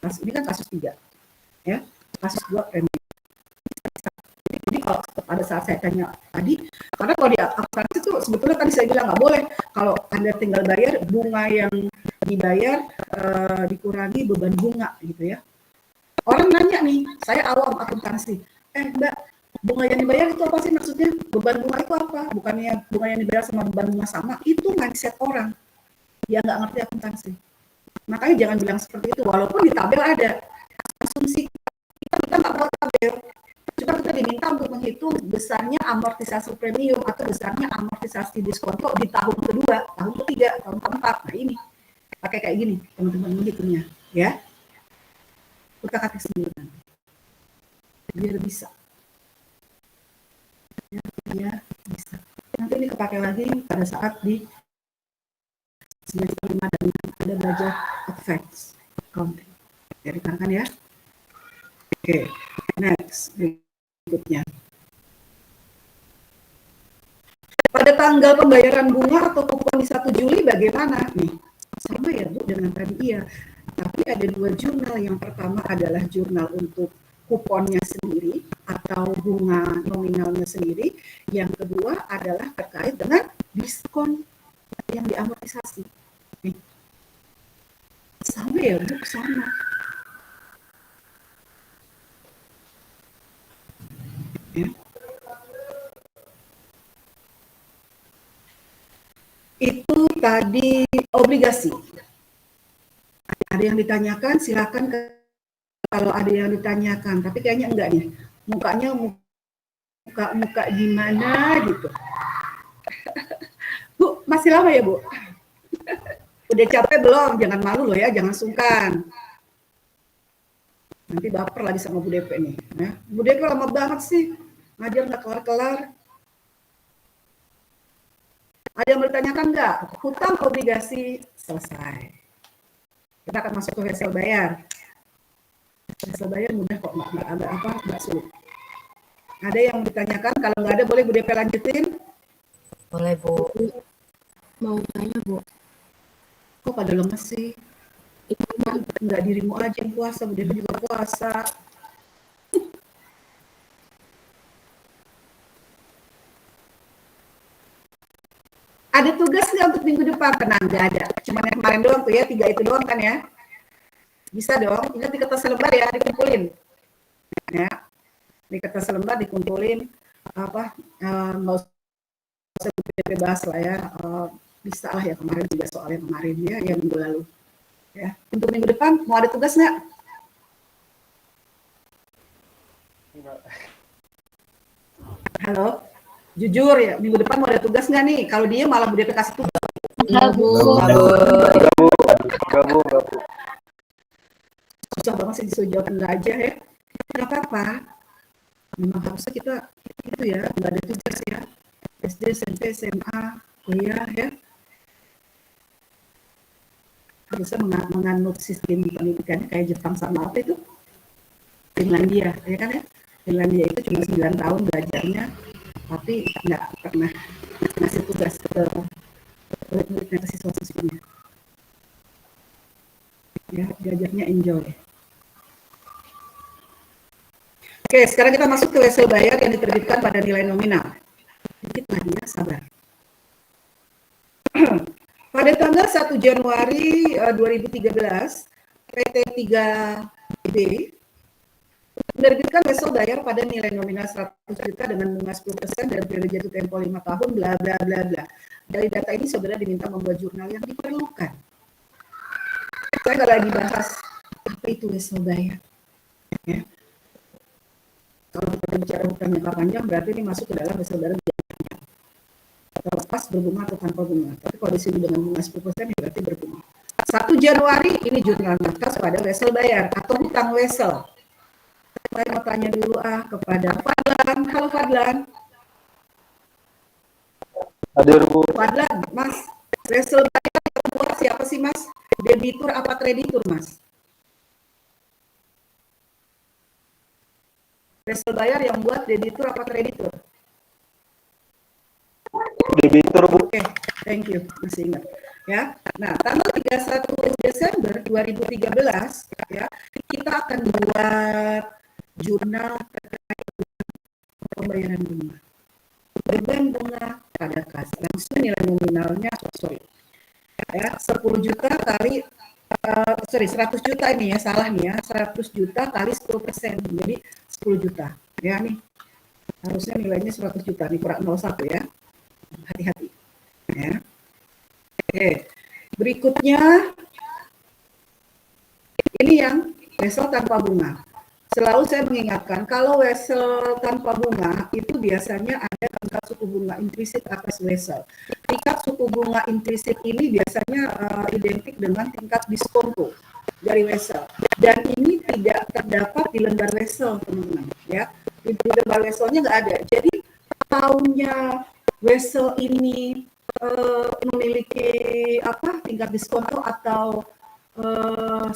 Ini kan kasus 3. Ya. Kasus 2 premium. Jadi kalau pada saat saya tanya tadi, karena kalau di akuntansi itu sebetulnya tadi saya bilang nggak boleh kalau Anda tinggal bayar, bunga yang dibayar dikurangi beban bunga gitu ya. Orang nanya nih, saya awam akuntansi, Mbak, bunga yang dibayar itu apa sih maksudnya? Beban bunga itu apa? Bukannya bunga yang dibayar sama beban bunga sama? Itu mindset orang. Dia nggak ngerti akuntansi. Makanya jangan bilang seperti itu. Walaupun di tabel ada asumsi kita nggak buat tabel. Cuma kita diminta untuk menghitung besarnya amortisasi premium atau besarnya amortisasi diskonto di tahun kedua, tahun ketiga, tahun keempat. Nah ini pakai kayak gini teman-teman menghitungnya, ya. Kita kasih sendiri biar bisa. Ya, bisa. Nanti ini kepake lagi pada saat di semester 5 dan ada belajar advance accounting. Jadi kan ya. Oke, next berikutnya. Pada tanggal pembayaran bunga atau kupon di 1 Juli bagaimana? Nih, sama ya Bu dengan tadi iya. Tapi ada 2 jurnal. Yang pertama adalah jurnal untuk kuponnya sendiri atau bunga nominalnya sendiri. Yang kedua adalah terkait dengan diskon yang diamortisasi. Nih. Sama ya Bu, sama. Ya. Itu tadi obligasi. Ada yang ditanyakan, silakan kalau ada yang ditanyakan, tapi kayaknya enggak nih. Mukanya muka gimana gitu. Bu, masih lama ya, Bu? Udah capek belum? Jangan malu loh ya, jangan sungkan. Nanti baper lagi sama Bu DP nih. Ya. Bu DP lama banget sih. Ngajar nggak kelar-kelar. Ada yang bertanyakan nggak? Hutang obligasi selesai. Kita akan masuk ke hasil bayar. Hasil bayar mudah kok, nggak sulit. Ada yang ditanyakan? Kalau nggak ada, boleh Bu DP lanjutin. Boleh, Bu. Mau tanya, Bu. Kok pada lemes sih? Nggak dirimu aja yang puasa, Bu DP juga puasa. Ada tugas nggak untuk minggu depan? Tenang, nggak ada. Cuma yang kemarin doang tuh ya, 3 itu doang kan ya? Bisa dong. Ingat di kertas lembar ya, dikumpulin. Ya, di kertas lembar dikumpulin. Nggak usah bahas lah ya. Bisa lah ya kemarin juga soalnya kemarin ya, yang minggu lalu. Ya, untuk minggu depan mau ada tugas nggak? Halo, jujur ya, minggu depan mau ada tugas nggak nih? Kalau dia malah Bu DP kasih tugas. Enggak, Bu. Susah banget sih disuruh jawab enggak aja ya. Nggak apa-apa. Memang harusnya kita itu ya, nggak ada tugas ya. SD, SMP, SMA, kuliah ya. Harusnya menganut sistem pendidikan kayak Jepang sama apa itu? Finlandia, ya kan ya? Finlandia itu cuma 9 tahun belajarnya, tapi nggak pernah ngasih tugas ke murid-muridnya, ke siswa-siswinya. Ya, belajarnya enjoy. Oke, sekarang kita masuk ke wesel bayar yang diterbitkan pada nilai nominal. Sedikit Nadia, sabar. Pada tanggal 1 Januari 2013, PT 3B menerbitkan wesel bayar pada nilai nominal 100 juta dengan bunga 10% dan periode jatuh tempo 5 tahun, bla bla bla bla. Dari data ini, saudara diminta membuat jurnal yang diperlukan. Saya nggak lagi bahas apa itu wesel bayar. Ya. Kalau kita bicara hutang jangka panjang, berarti ini masuk ke dalam wesel bayar jangka panjang. Terlepas berbunga atau tanpa bunga. Tapi kalau di sini dengan bunga 10%, ya berarti berbunga. 1 Januari ini jurnal nafkas pada wesel bayar atau hutang wesel. Saya mau tanya dulu kepada Fadlan. Halo Fadlan. Hadir, Bu. Fadlan, Mas. Wesel bayar yang buat siapa sih, Mas? Debitur apa kreditur, Mas? Wesel bayar yang buat debitur apa kreditur? Debitur, Bu. Oke, thank you. Masih ingat. Ya. Nah, tanggal 31 Desember 2013 ya, kita akan buat jurnal terkait pembayaran bunga. Beban bunga pada kas. Langsung nilai nominalnya, ya, 10 juta kali 100 juta ini ya, salah nih ya, 100 juta kali 10%, jadi 10 juta. Ya nih, harusnya nilainya 100 juta, nih kurang 01 ya. Hati-hati. Ya. Oke, berikutnya ini yang wesel tanpa bunga. Selalu saya mengingatkan, kalau wesel tanpa bunga, itu biasanya ada tingkat suku bunga implisit atas wesel. Tingkat suku bunga implisit ini biasanya identik dengan tingkat diskonto dari wesel. Dan ini tidak terdapat di lembar wesel, teman-teman. Ya. Di lembar weselnya nggak ada. Jadi, tahunnya wesel ini memiliki tingkat diskonto atau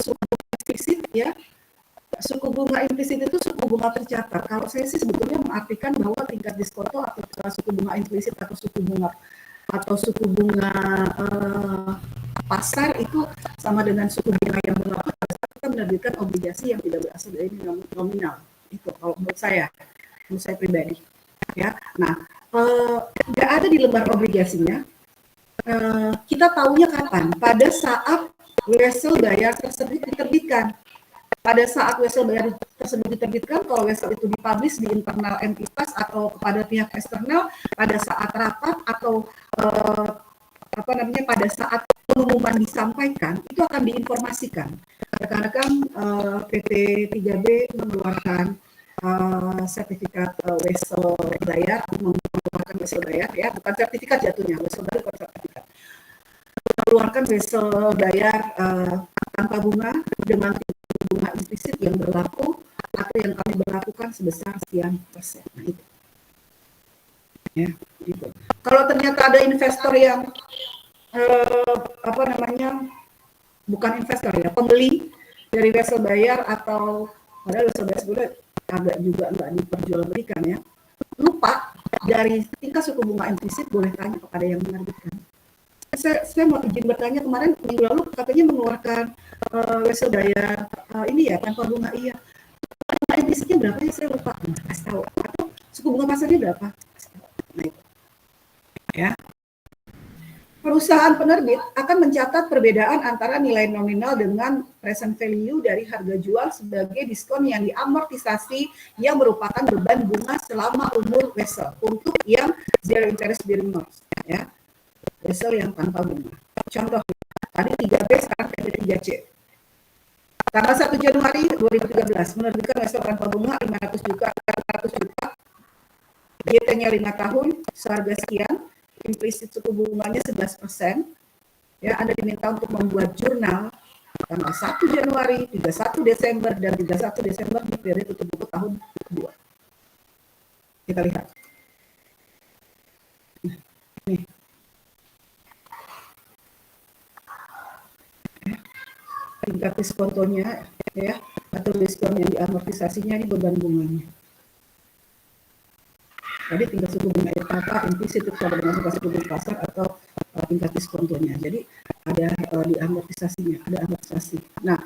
suku bunga implisit ya. Suku bunga implisit itu suku bunga tercatat. Kalau saya sih sebetulnya mengartikan bahwa tingkat diskonto atau suku bunga implisit atau suku bunga pasar itu sama dengan suku bunga yang berlaku pada saat kita menerbitkan obligasi yang tidak berasal dari nominal. Itu kalau menurut saya pribadi. Ya, nah nggak ada di lembar obligasinya. Kita tahunya kapan? Pada saat wesel bayar tersebut diterbitkan. Pada saat wesel bayar tersebut diterbitkan, kalau wesel itu dipublish di internal entitas atau kepada pihak eksternal, pada saat rapat atau pada saat pengumuman disampaikan, itu akan diinformasikan. Rekan-rekan PT 3B mengeluarkan sertifikat wesel bayar, mengeluarkan wesel bayar ya, bukan sertifikat jatuhnya, wesel bayar bukan sertifikat. Mengeluarkan wesel bayar tanpa bunga dengan bunga implisit yang berlaku atau yang kami berlakukan sebesar sekian persen. Nah, itu. Ya, gitu. Kalau ternyata ada investor yang bukan investor ya, pembeli dari wesel bayar atau padahal wesel bayar sebenarnya agak juga nggak diperjualbelikan ya. lupa dari tingkat suku bunga implisit, boleh tanya kepada yang menerbitkan. Saya mau izin bertanya, kemarin minggu lalu katanya mengeluarkan wesel bayar ini ya tanpa bunga, iya. Bunga implisitnya berapa ya, saya lupa. Kasih tahu. Atau suku bunga pasarnya berapa? Nah, itu. Ya. Perusahaan penerbit akan mencatat perbedaan antara nilai nominal dengan present value dari harga jual sebagai diskon yang diamortisasi yang merupakan beban bunga selama umur wesel untuk yang zero interest bearing notes, ya. Wesel yang tanpa bunga. Contoh, tadi 3B sekarang jadi 3C. Tanggal 1 Januari 2013 menerbitkan wesel tanpa bunga 500 juta, YT-nya 5 tahun, seharga sekian, implisit suku bunganya 11%. Ya, Anda diminta untuk membuat jurnal tanggal 1 Januari, 31 Desember, dan 31 Desember di periode tutup buku tahun kedua. Kita lihat. Nih. Tingkat diskontonya, ya, atau diskon yang diamortisasinya, ini beban bunganya. Tadi tingkat suku bunga apa, implisit itu sama dengan tingkat suku bunga pasar atau tingkat diskontonya. Jadi ada diamortisasinya, ada amortisasi. Nah,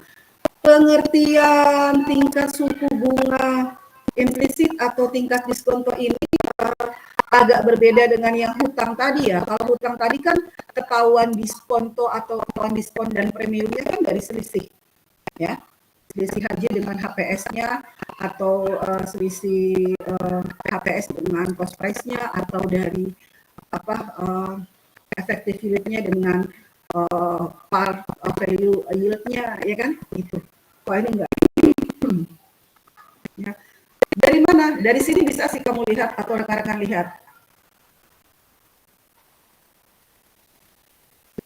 pengertian tingkat suku bunga implisit atau tingkat diskonto ini agak berbeda dengan yang hutang tadi ya. Kalau hutang tadi kan ketahuan diskonto atau ketahuan diskon dan premiumnya kan dari selisih, ya. Selisih haji dengan HPS-nya atau selisih HPS dengan cost price-nya atau dari effective yield-nya dengan par value yield-nya, ya kan? Itu. Kok ini enggak? Ya. Dari mana? Dari sini bisa sih kamu lihat atau rekan-rekan lihat.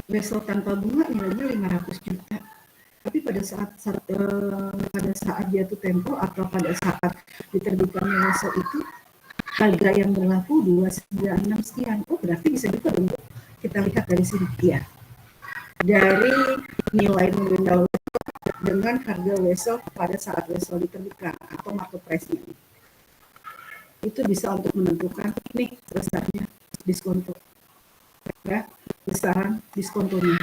Wesel tanpa bunga nilainya 500 juta. Tapi pada saat jatuh tempo atau pada saat diterbitkannya wesel itu harga yang berlaku 296 sekian. Oh, berarti bisa juga dong kita lihat dari sini ya. Dari nilai nominal dengan harga wesel pada saat wesel diterbitkan atau market price-nya. Itu bisa untuk menentukan nih besarnya diskonto. Ya, besaran diskontonya.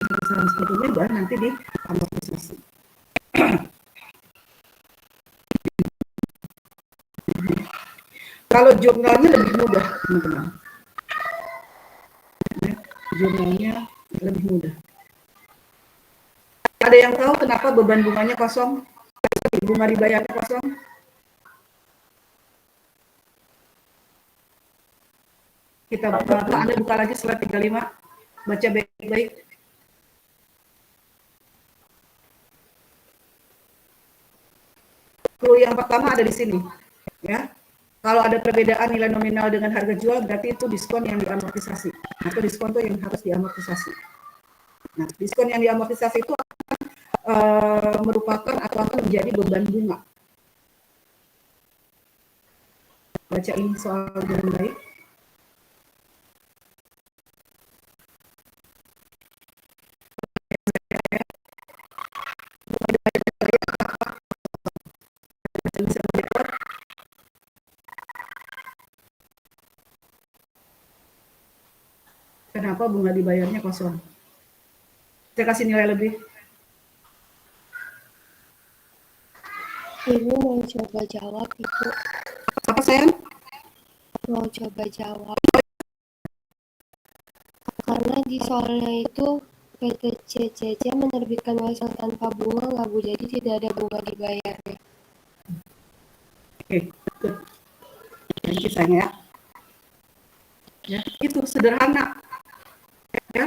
Besaran diskontonya baru nanti di amortisasi. Kalau jurnalnya lebih mudah, teman-teman. Ya, jurnalnya lebih mudah. Ada yang tahu kenapa beban bunganya kosong? Bunga dibayarnya kosong? Kita buka, Anda buka lagi slide 35, baca baik-baik. Clue yang pertama ada di sini, ya. Kalau ada perbedaan nilai nominal dengan harga jual, berarti itu diskon yang diamortisasi atau diskonto yang harus diamortisasi. Nah, diskon yang diamortisasi itu akan merupakan atau akan menjadi beban bunga. Baca ini soal dengan baik. Kenapa bunga dibayarnya kosong? Saya kasih nilai lebih. Ibu mau coba jawab, Ibu. Apa sayang? Mau coba jawab. Karena di soalnya itu PT CCC menerbitkan wesel tanpa bunga nggak Bu, jadi tidak ada bunga dibayarnya. Oke, betul. Jadi sayang ya. Ya, itu sederhana. Ya,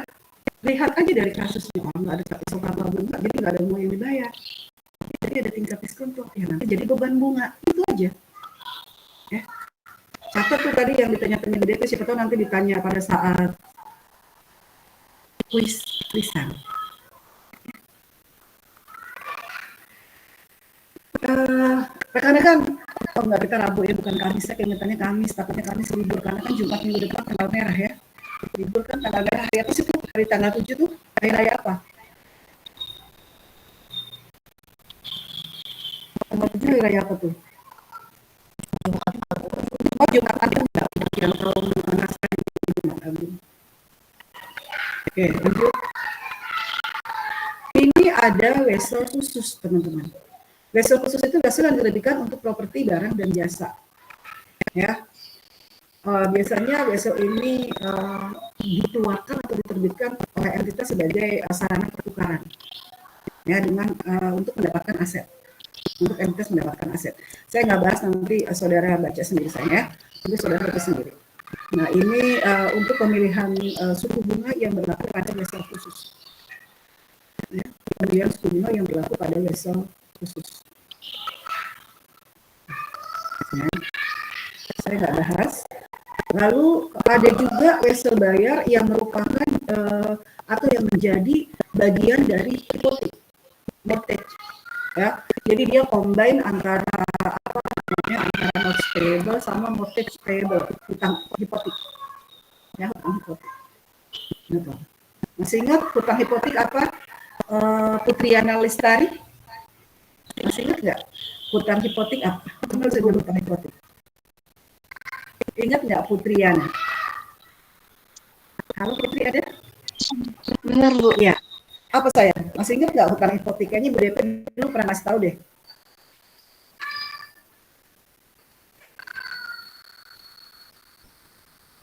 lihat aja dari kasusnya, orang nggak ada wesel tanpa bunga, jadi nggak ada bunga yang dibayar. Jadi ada tingkat diskonto, ya nanti jadi beban bunga, itu aja. Ya, catat tuh tadi yang ditanya-tanya gede itu, siapa tahu nanti ditanya pada saat kuisan. Rekan-rekan, oh enggak, kita Rabu ya, bukan Kamis. Saya keingetannya Kamis, takutnya Kamis libur karena kan Jumat minggu depan tanggal merah ya. Libur kan tanggal merah, hari apa sih tuh? Hari tanggal 7 tuh, hari raya apa? Tanggal 7 hari raya apa tuh? Oh, Jumat Agung enggak, yang tahun Nasrani Jumat Agung. Oke, lanjut. Ini ada wesel khusus, teman-teman. Wesel khusus itu wesel yang diterbitkan untuk properti, barang, dan jasa. Ya, biasanya wesel ini dikeluarkan atau diterbitkan oleh entitas sebagai sarana pertukaran, ya, dengan untuk mendapatkan aset, untuk entitas mendapatkan aset. Saya nggak bahas, nanti saudara baca sendiri saya, nanti saudara baca sendiri. Nah, ini untuk pemilihan suku bunga yang berlaku pada wesel khusus. Ya, pemilihan suku bunga yang berlaku pada wesel khusus. Ya, saya nggak bahas. Lalu ada juga wesel bayar yang merupakan atau yang menjadi bagian dari hipotek, mortgage. Ya, jadi dia combine antara apa namanya, antara notes payable sama mortgage payable, hutang hipotek. Ya, hutang hipotek. Gitu. Masih ingat hutang hipotek apa? Putriana Lestari? Masih ingat nggak? Hutang hipotek apa? Kenal sebelum hutang hipotek. Ingat nggak Putriana? Halo Putri, ada? Benar, Bu. Iya. Apa saya? Masih ingat nggak hutang hipotek? Kayaknya Bu Devi dulu pernah ngasih tahu deh.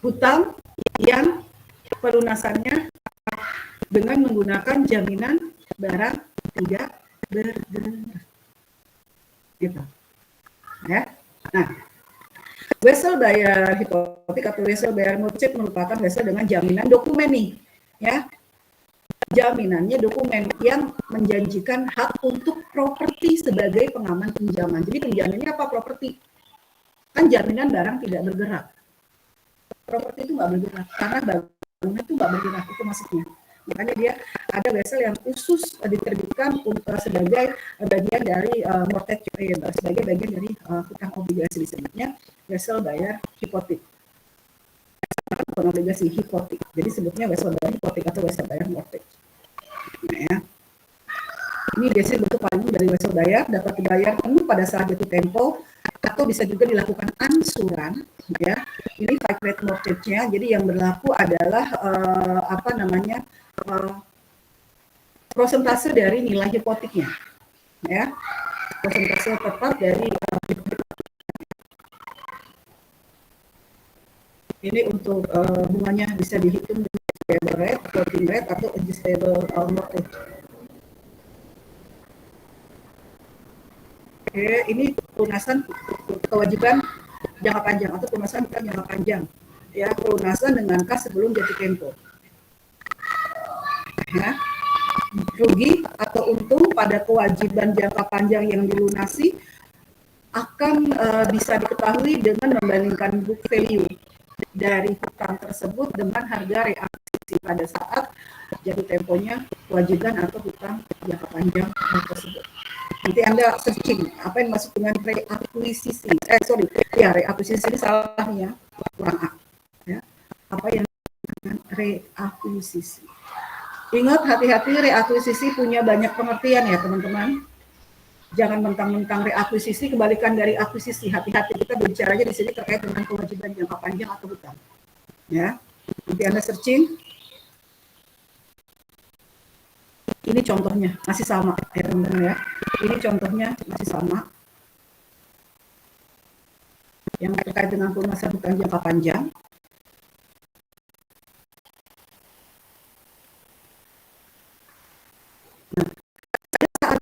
Hutang yang pelunasannya dengan menggunakan jaminan barang tidak bergerak. Gitu. Ya. Nah, wesel bayar hipotek atau wesel bayar mortgage merupakan wesel dengan jaminan dokumen nih, ya. Jaminannya dokumen yang menjanjikan hak untuk properti sebagai pengaman pinjaman. Jadi penjaminnya apa? Properti. Kan jaminan barang tidak bergerak. Properti itu nggak bergerak karena bangunan itu nggak bergerak, itu maksudnya. Makanya dia ada wesel yang khusus diterbitkan sebagai bagian dari mortgage payable, sebagai bagian dari hutang obligasi, disebutnya wesel bayar hipotek. Bukan obligasi, hipotek. Jadi sebutnya wesel bayar hipotek atau wesel bayar mortgage. Nah, ya. Ini biasanya bentuk paling dari wesel bayar, dapat dibayar penuh pada saat jatuh tempo atau bisa juga dilakukan ansuran, ya. Ini fixed rate mortgage-nya. Jadi yang berlaku adalah apa namanya? Prosentase dari nilai hipoteknya, ya, prosentase tetap dari ini untuk bunganya bisa dihitung dengan stable rate, floating rate, atau adjustable mortgage. Oke, ini pelunasan kewajiban jangka panjang atau pelunasan jangka panjang, ya, pelunasan dengan kas sebelum jatuh tempo. Ya, rugi atau untung pada kewajiban jangka panjang yang dilunasi akan bisa diketahui dengan membandingkan book value dari hutang tersebut dengan harga reakuisisi pada saat jatuh temponya kewajiban atau hutang jangka panjang tersebut. Nanti Anda searching apa yang masuk dengan reakuisisi. Reakuisisi ini salahnya kurang A. Ya. Apa yang dengan reakuisisi? Ingat, hati-hati, reakuisisi punya banyak pengertian ya teman-teman. Jangan mentang-mentang reakuisisi kebalikan dari akuisisi. Hati-hati, kita berbicaranya di sini terkait dengan kewajiban jangka panjang atau hutang. Ya, nanti Anda searching. Ini contohnya masih sama ya teman-teman ya. Ini contohnya masih sama. Yang terkait dengan pelunasan hutang jangka panjang.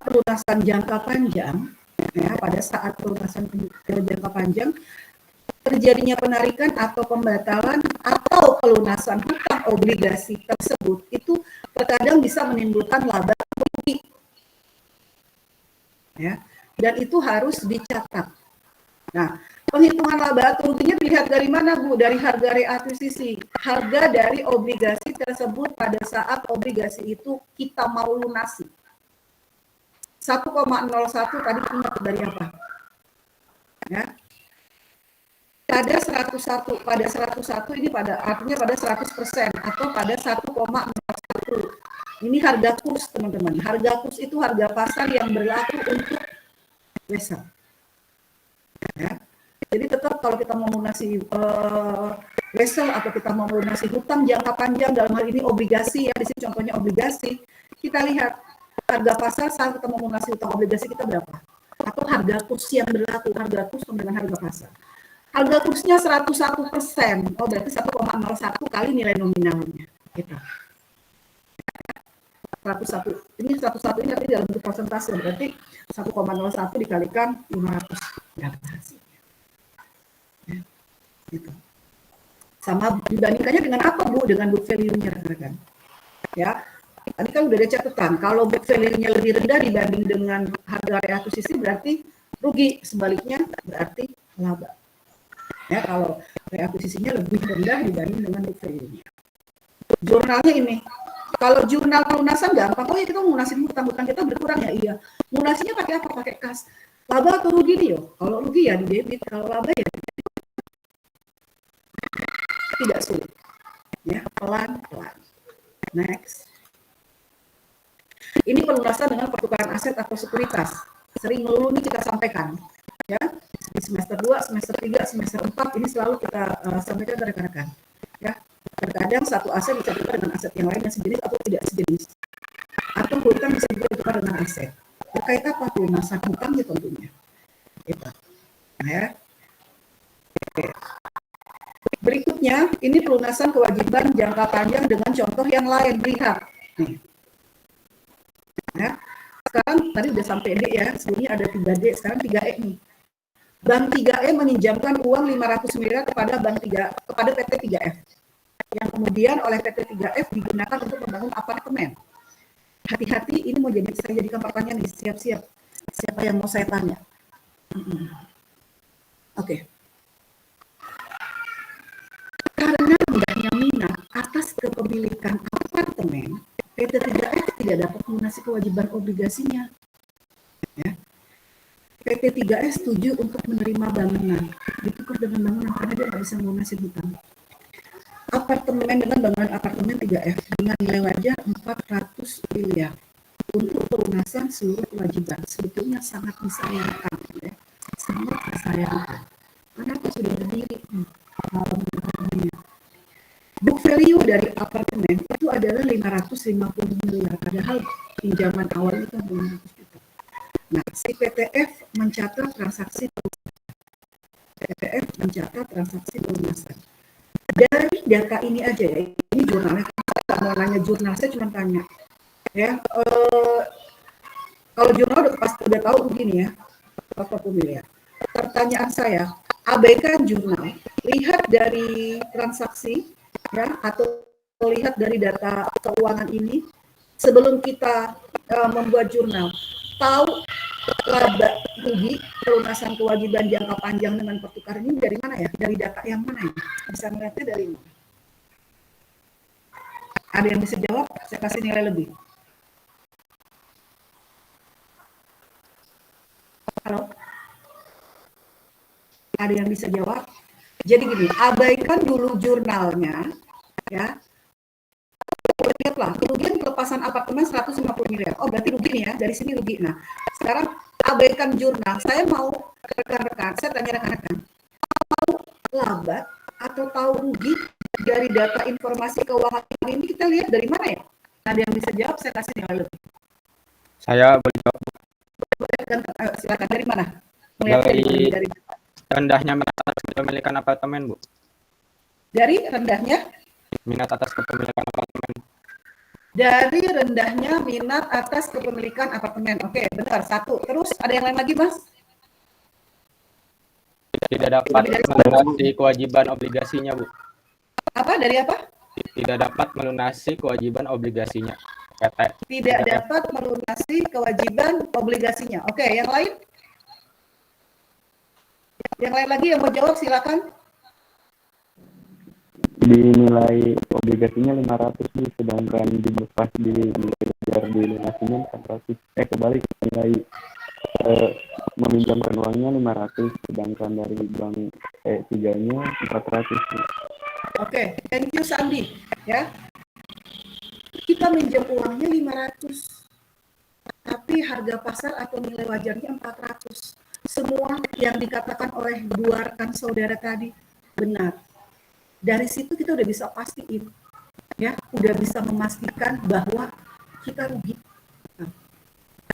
Pelunasan jangka panjang, ya, pada saat pelunasan jangka panjang terjadinya penarikan atau pembatalan atau pelunasan hutang obligasi tersebut itu terkadang bisa menimbulkan laba rugi, ya, dan itu harus dicatat. Nah, penghitungan laba atau ruginya dilihat dari mana, Bu? Dari harga reakuisisi, harga dari obligasi tersebut pada saat obligasi itu kita mau lunasi. 1,01 tadi ingat dari apa? Ya. Pada 101, pada 101 ini pada artinya pada 100% atau pada 1,01. Ini harga kurs, teman-teman. Harga kurs itu harga pasar yang berlaku untuk wesel. Ya. Jadi tetap kalau kita mau melunasi wesel atau kita mau melunasi hutang jangka panjang, dalam hal ini obligasi ya, di sini contohnya obligasi, kita lihat harga pasar saat kita mau melunasi hutang obligasi kita berapa, atau harga kurs yang berlaku, harga kurs dengan harga pasar. Harga kursnya 101%, oh berarti 1,01 kali nilai nominalnya kita. 101, ini 101 ini artinya dalam bentuk persentase, berarti 1,01 dikalikan 500 dapat hasilnya. Ya, gitu. Sama dibandingkannya dengan apa Bu? Dengan book value-nya rekan-rekan. Ya, tadi kan udah ada catatan. Kalau book value-nya lebih rendah dibanding dengan harga reakuisisi berarti rugi. Sebaliknya berarti laba. Ya, kalau reakuisisinya lebih rendah dibanding dengan book value-nya. Jurnalnya ini. Kalau jurnal pelunasan gampang. Oh ya kita mau lunasin hutang-hutang kita berkurang ya. Iya. Lunasinya pakai apa? Pakai kas. Laba atau rugi nih yo? Kalau rugi ya di debit. Kalau laba ya tidak sulit. Ya, pelan-pelan. Next. Ini pelunasan dengan pertukaran aset atau sekuritas. Sering melulu ini kita sampaikan. Ya, di semester 2, semester 3, semester 4 ini selalu kita sampaikan ke rekan-rekan. Ya, terkadang satu aset bisa ditukar dengan aset yang lain yang sejenis atau tidak sejenis. Atau hutang bisa juga ditukar dengan aset. Terkait apa pelunasan hutangnya tentunya. Gitu. Nah, ya. Oke. Berikutnya, ini pelunasan kewajiban jangka panjang dengan contoh yang lain. Lihat. Nih. Ya. Sekarang tadi udah sampai D ya, sebelumnya ada 3D, sekarang 3E nih. Bank 3E meminjamkan uang 500 miliar kepada kepada PT 3F. Yang kemudian oleh PT 3F digunakan untuk membangun apartemen. Hati-hati, ini saya jadikan pertanyaan nih, siap-siap. Siapa yang mau saya tanya? Oke. Karena rendahnya minat atas kepemilikan apartemen, PT 3F tidak dapat melunasi kewajiban obligasinya. Ya. PT 3F setuju untuk menerima bangunan, ditukar dengan bangunan karena dia nggak bisa melunasi hutang. Apartemen dengan bangunan apartemen 3F dengan nilai wajar 400 miliar untuk pelunasan seluruh kewajiban. Sebetulnya sangat disayangkan, ya. Sangat disayangkan. Karena itu sudah berdiri apartemennya. Book value dari apartemen itu adalah 550 miliar, padahal pinjaman awal itu 500 juta. Nah, si PTF mencatat transaksi pelunasan. Dari data ini aja ya, ini jurnalnya, saya mau nanya jurnal, saya cuma tanya. Ya, kalau jurnal pasti udah tahu begini ya, 40 miliar. Pertanyaan saya, abaikan jurnal, lihat dari transaksi, ya, atau lihat dari data keuangan ini, sebelum kita membuat jurnal, tahu laba rugi pelunasan kewajiban jangka panjang dengan pertukaran ini dari mana ya? Dari data yang mana ya? Bisa melihatnya dari mana? Ada yang bisa jawab? Saya kasih nilai lebih. Halo? Ada yang bisa jawab? Jadi gini, abaikan dulu jurnalnya, ya. Lihatlah, kerugian pelepasan apartemen 150 miliar. Oh, berarti rugi nih ya, dari sini rugi. Nah, sekarang abaikan jurnal. Saya mau rekan-rekan, saya tanya rekan-rekan, tahu laba atau tahu rugi dari data informasi keuangan ini kita lihat dari mana ya? Ada yang bisa jawab, saya kasih nilai lebih. Saya boleh jawab. Silakan, dari mana? Dari rendahnya minat atas kepemilikan apartemen, Bu. Dari rendahnya? Minat atas kepemilikan apartemen. Dari rendahnya minat atas kepemilikan apartemen. Oke, benar. Satu. Terus ada yang lain lagi, Mas? Tidak dapat melunasi kewajiban obligasinya, Bu. Apa? Dari apa? Tidak dapat melunasi kewajiban obligasinya. Tidak dapat melunasi kewajiban obligasinya. Oke, yang lain? Yang lain lagi yang mau jawab silakan. Dinilai obligasinya 500 Bu, sedangkan pas dibayar di lunasinya 400. Kebalik, nilai meminjamkan uangnya 500, sedangkan dari bank 3-nya 400 Bu. Oke, thank you Sandi. Ya, kita minjam uangnya 500, tapi harga pasar atau nilai wajarnya 400. semua yang dikatakan oleh dua rekan saudara tadi benar. Dari situ kita udah bisa pastiin, ya, udah bisa memastikan bahwa kita rugi. Nah,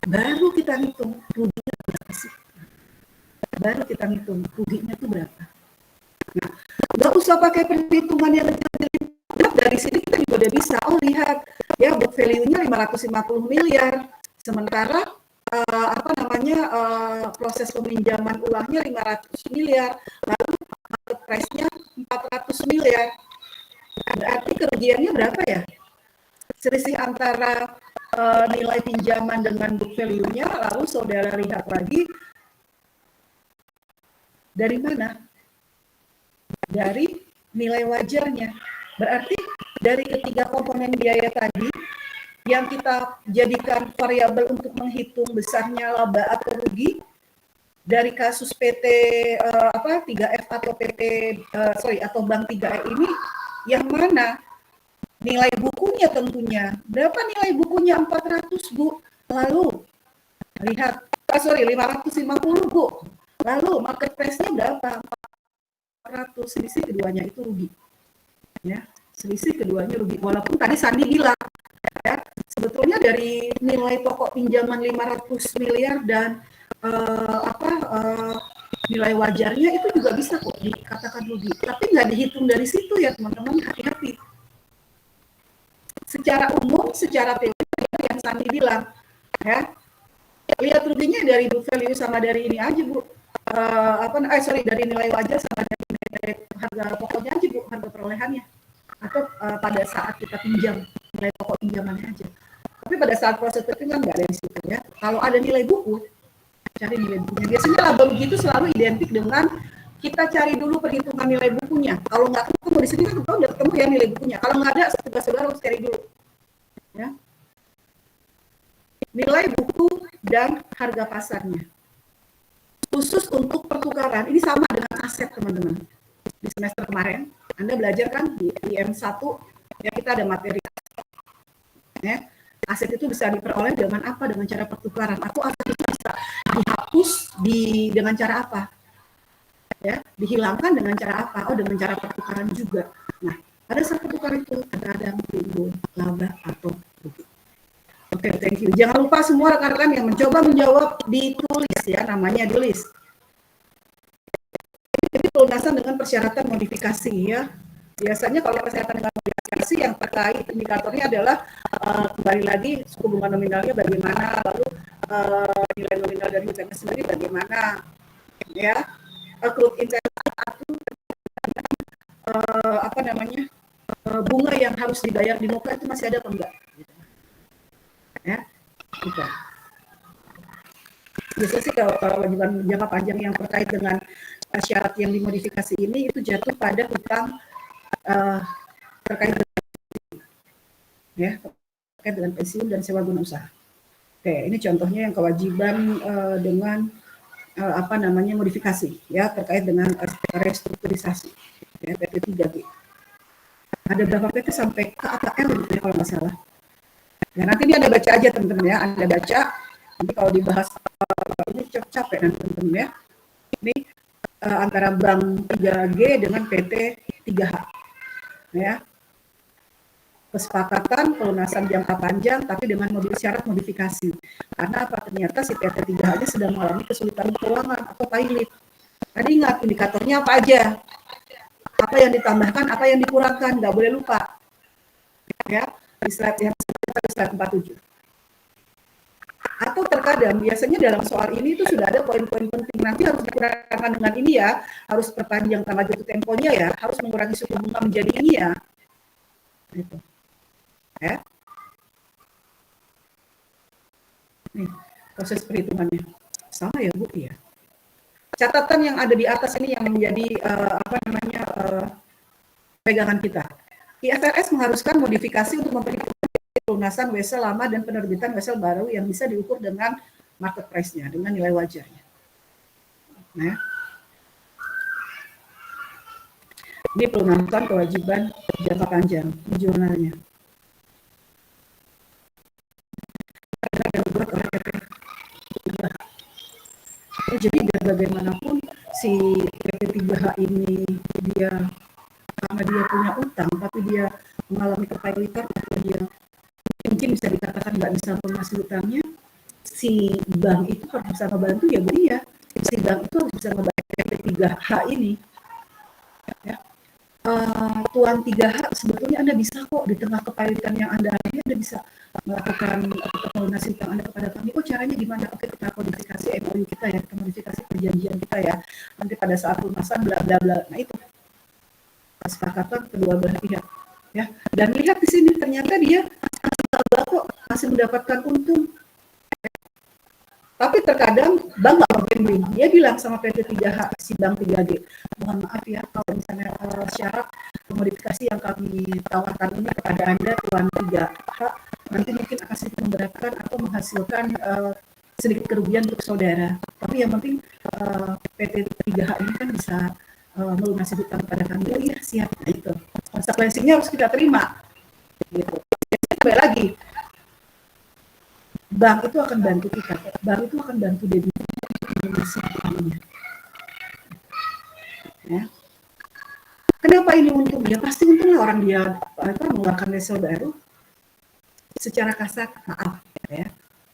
baru kita hitung ruginya berapa sih? Baru kita hitung ruginya itu berapa. Nah, nggak usah pakai perhitungan yang jauh, dari sini kita juga udah bisa. Oh, lihat ya, book value-nya 550 miliar, sementara proses peminjaman ulangnya 500 miliar, lalu market price-nya 400 miliar. Berarti kerugiannya berapa ya? Selisih antara nilai pinjaman dengan book value-nya, lalu saudara lihat lagi dari mana? Dari nilai wajarnya. Berarti dari ketiga komponen biaya tadi yang kita jadikan variabel untuk menghitung besarnya laba atau rugi, dari kasus PT 3F atau PT atau Bank 3E ini, yang mana nilai bukunya tentunya berapa? Nilai bukunya 400, Bu. Lalu lihat 550, Bu. Lalu market price-nya berapa? 400. Selisih keduanya itu rugi. Ya, selisih keduanya rugi. Walaupun tadi Sandi bilang, ya, sebetulnya dari nilai pokok pinjaman 500 miliar dan nilai wajarnya itu juga bisa kok dikatakan rugi. Tapi nggak dihitung dari situ ya, teman-teman, hati-hati. Secara umum, secara teori yang Sandi bilang, ya, lihat ruginya dari book value sama dari ini aja, Bu. Dari nilai wajar sama dari nilai harga pokoknya aja, Bu, harga perolehannya. Atau pada saat kita pinjam, nilai pokok pinjamannya aja. Tapi pada saat proses perhitungan nggak ada di situ, ya. Kalau ada nilai buku, cari nilai bukunya. Biasanya laba rugi itu selalu identik dengan kita cari dulu perhitungan nilai bukunya. Kalau nggak ketemu di sini kan kita udah ketemu ya nilai bukunya. Kalau nggak ada, saudara harus cari dulu. Ya. Nilai buku dan harga pasarnya. Khusus untuk pertukaran, ini sama dengan aset, teman-teman. Di semester kemarin, Anda belajar kan di IM1, ya, kita ada materi. Ya. Aset itu bisa diperoleh dengan apa? Dengan cara pertukaran. Atau aset itu bisa dihapus dengan cara apa? Ya, dihilangkan dengan cara apa? Oh, dengan cara pertukaran juga. Nah, pada saat pertukaran itu terkadang timbul laba atau rugi. Oke, thank you. Jangan lupa semua rekan-rekan yang mencoba menjawab ditulis, ya, namanya di list. Ini pelunasan dengan persyaratan modifikasi, ya. Biasanya kalau persyaratan dengan modifikasi yang terkait indikatornya adalah kembali lagi suku bunga nominalnya bagaimana, lalu nilai nominal dari utangnya sendiri bagaimana, ya, accrued interest bunga yang harus dibayar di muka itu masih ada atau enggak, gitu. Ya, gitu. Biasanya sih kalau kewajiban jangka panjang yang terkait dengan syarat yang dimodifikasi ini itu jatuh pada hutang terkait dengan pensiun dan sewa guna usaha. Oke, ini contohnya yang kewajiban dengan modifikasi, ya, terkait dengan restrukturisasi, ya, PT 3G. Ada berapa PT sampai ke AKL gitu ya kalau nggak salah. Ya, nanti ini Anda baca aja, teman-teman, ya. Anda baca, nanti kalau dibahas ini capek nanti, teman-teman, ya. Ini antara Bank 3G dengan PT 3H. Ya. Kesepakatan pelunasan jangka panjang tapi dengan syarat modifikasi. Karena apa? Ternyata si PT 3H sedang mengalami kesulitan keuangan atau pilot. Tadi ingat indikatornya apa aja? Apa yang ditambahkan, apa yang dikurangkan, nggak boleh lupa. Ya, di slide yang slide 47. Atau terkadang biasanya dalam soal ini itu sudah ada poin-poin penting, nanti harus dikurangkan dengan ini ya, harus perpanjang tanggal jatuh temponya ya, harus mengurangi suku bunga menjadi ini ya. Gitu. Ya. Nih, proses perhitungannya. Sama ya, Bu, ya. Catatan yang ada di atas ini yang menjadi pegangan kita. IFRS mengharuskan modifikasi untuk memperhitungkan pelunasan wesel lama dan penerbitan wesel baru yang bisa diukur dengan market price-nya, dengan nilai wajarnya. Nah, ini pelunasan kewajiban jangka panjang di jurnalnya. Ya, jadi biar bagaimanapun si PT3H ini dia karena dia punya utang, tapi dia mengalami kepilitan, karena dia mungkin bisa dikatakan nggak bisa melunasi utangnya, si bank itu harus bisa membantu ya Bu ya. Si bank itu harus bisa membantu PT3H ini. Ya. Tuan 3H sebetulnya Anda bisa kok di tengah kepilitan yang Anda alami, Anda bisa melakukan melunasi utang Anda kepada kami. Oh caranya gimana? Oke, kita kodifikasi MOU kita ya, kita modifikasi perjanjian kita ya. Nanti pada saat lunasan bla bla bla. Nah itu kesepakatan kedua belah pihak ya. Dan lihat di sini ternyata dia masih mendapatkan untung. Tapi terkadang bank nggak mau gambling. Dia bilang sama PT3H, si bank 3G, mohon maaf ya kalau misalnya syarat modifikasi yang kami tawarkan ini kepada Anda Tuan 3H nanti mungkin akan sedikit memberatkan atau menghasilkan sedikit kerugian untuk saudara. Tapi yang penting PT3H ini kan bisa melunasi hutang kepada kami. Oh iya siap. Nah, itu konsekuensinya harus kita terima. Gitu. Kembali lagi. Bank itu akan bantu kita, bank itu akan bantu debitur untuk melunasi hutangnya. Ya. Kenapa ini untung? Ya pasti untung lah orang dia mengeluarkan wesel baru. Secara kasar, maaf ya.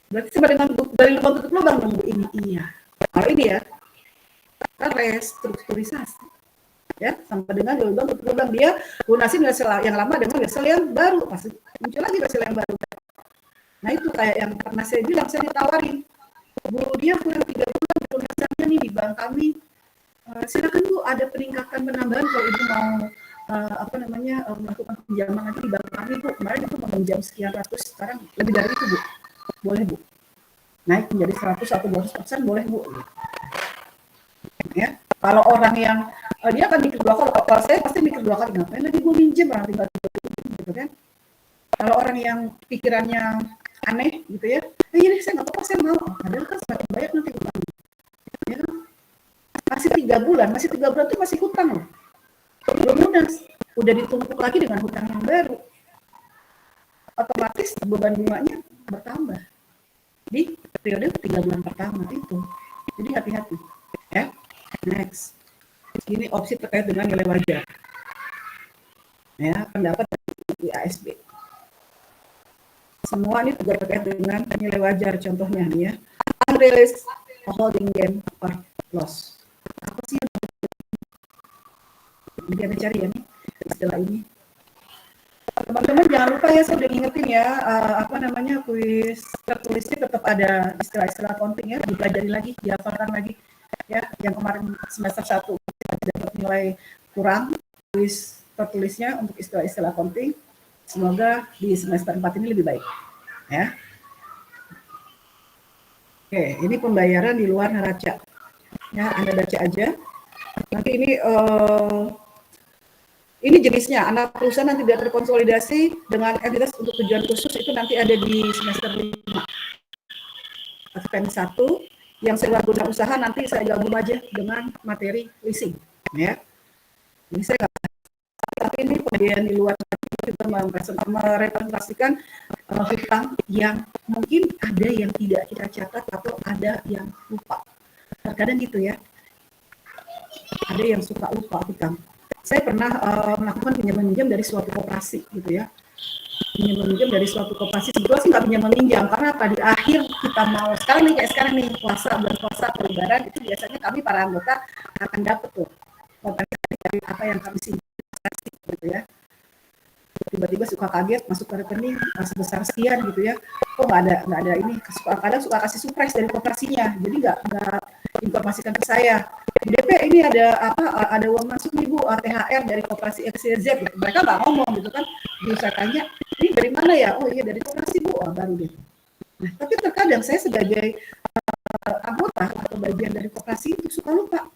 Berarti sama dengan dari lubang tutup lubang dong Bu ini iya. Kalau ini ya, kan restrukturisasi. Ya, sampai dengan dari lubang tutup lubang dia lunasin wesel yang lama dengan wesel yang baru, pasti muncul lagi wesel yang baru. Nah itu kayak yang pernah saya bilang, saya ditawarin, Bu dia kurang 3 bulan lunasannya nih di bank kami. Silakan Bu, ada peningkatan penambahan kalau Ibu mau melakukan pinjaman lagi di bank kami Bu. Kemarin itu meminjam sekian ratus, sekarang lebih dari itu Bu. Boleh Bu. Naik menjadi 100 atau 200% boleh Bu. Ya, kalau orang yang dia akan mikir dua kali, kalau saya pasti mikir dua kali, ngapain lagi gue minjem orang tinggal gitu kan. Kalau orang yang pikirannya aneh gitu ya, ini saya nggak apa-apa, saya mau. Padahal kan semakin banyak nanti utangnya. Ya kan? Masih 3 bulan itu masih hutang loh. Belum lunas, udah ditumpuk lagi dengan hutang yang baru. Otomatis beban bunganya bertambah di periode 3 bulan pertama itu. Jadi hati-hati. Ya, next. Ini opsi terkait dengan nilai wajar. Ya, pendapat dari ASB. Semua ini juga terkait dengan nilai wajar, contohnya nih ya, unrealized holding gain or loss. Apa sih yang Anda cari ya nih istilah ini? Teman-teman jangan lupa ya, saya udah ingetin ya, kuis tertulisnya tetap ada istilah-istilah accounting ya, dipelajari lagi, dihafalkan lagi ya. Yang kemarin semester 1 dapat nilai kurang kuis tertulisnya untuk istilah-istilah accounting. Semoga di semester 4 ini lebih baik. Ya. Oke, ini pembayaran di luar neraca. Ya, Anda baca aja. Nanti ini jenisnya, anak perusahaan yang tidak terkonsolidasi dengan entitas untuk tujuan khusus itu nanti ada di semester 5. Advent 1, yang sewa guna usaha nanti saya gabung aja dengan materi leasing. Ya. Ini saya nggak, tapi ini pembayaran di luar kita merepresentasikan hutang yang mungkin ada yang tidak kita catat atau ada yang lupa. Terkadang gitu ya. Ada yang suka lupa hutang. Saya pernah melakukan pinjam-meminjam dari suatu koperasi gitu ya. Pinjam-meminjam dari suatu koperasi, sebetulnya sih nggak pinjam-meminjam karena apa, di akhir kita mau sekarang nih puasa, bulan puasa, lebaran itu biasanya kami para anggota akan dapat tuh kompensasi dari apa yang kami simpan gitu ya. Tiba-tiba suka kaget masuk ke rekening sebesar sekian gitu ya, kok nggak ada ini, kadang suka kasih surprise dari koperasinya, jadi nggak informasikan ke saya, DP ini ada uang masuk nih Bu, THR dari koperasi XYZ gitu. Mereka nggak ngomong gitu kan, saya tanya ini dari mana ya, oh iya dari koperasi Bu, baru deh. Nah tapi terkadang saya sebagai anggota atau bagian dari koperasi itu suka lupa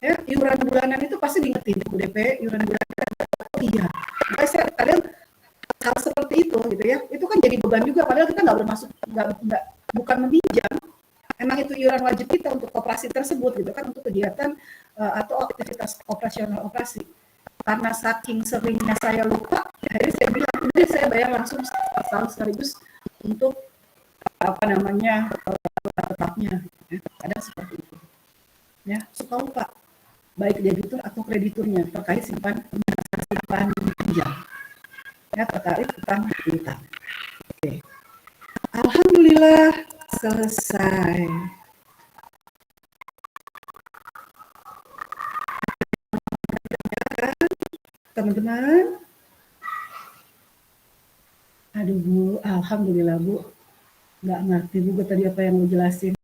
ya, iuran bulanan itu pasti diingetin Bu DP, iuran bulanan, oh iya. Makanya saya kadang hal seperti itu gitu ya, itu kan jadi beban juga, padahal kita nggak bermaksud bukan meminjam, emang itu iuran wajib kita untuk koperasi tersebut gitu kan, untuk kegiatan atau aktivitas operasional operasi. Karena saking seringnya saya lupa, akhirnya saya bilang udah saya bayar langsung setahun sekaligus untuk tetapnya, ya. Kadang seperti itu. Ya, suka lupa baik debitur atau krediturnya terkait simpan pinjam. Ya, terkait utang piutang. Oke. Alhamdulillah selesai. Teman-teman. Aduh Bu, alhamdulillah Bu. Nggak ngerti Bu tadi apa yang mau jelasin.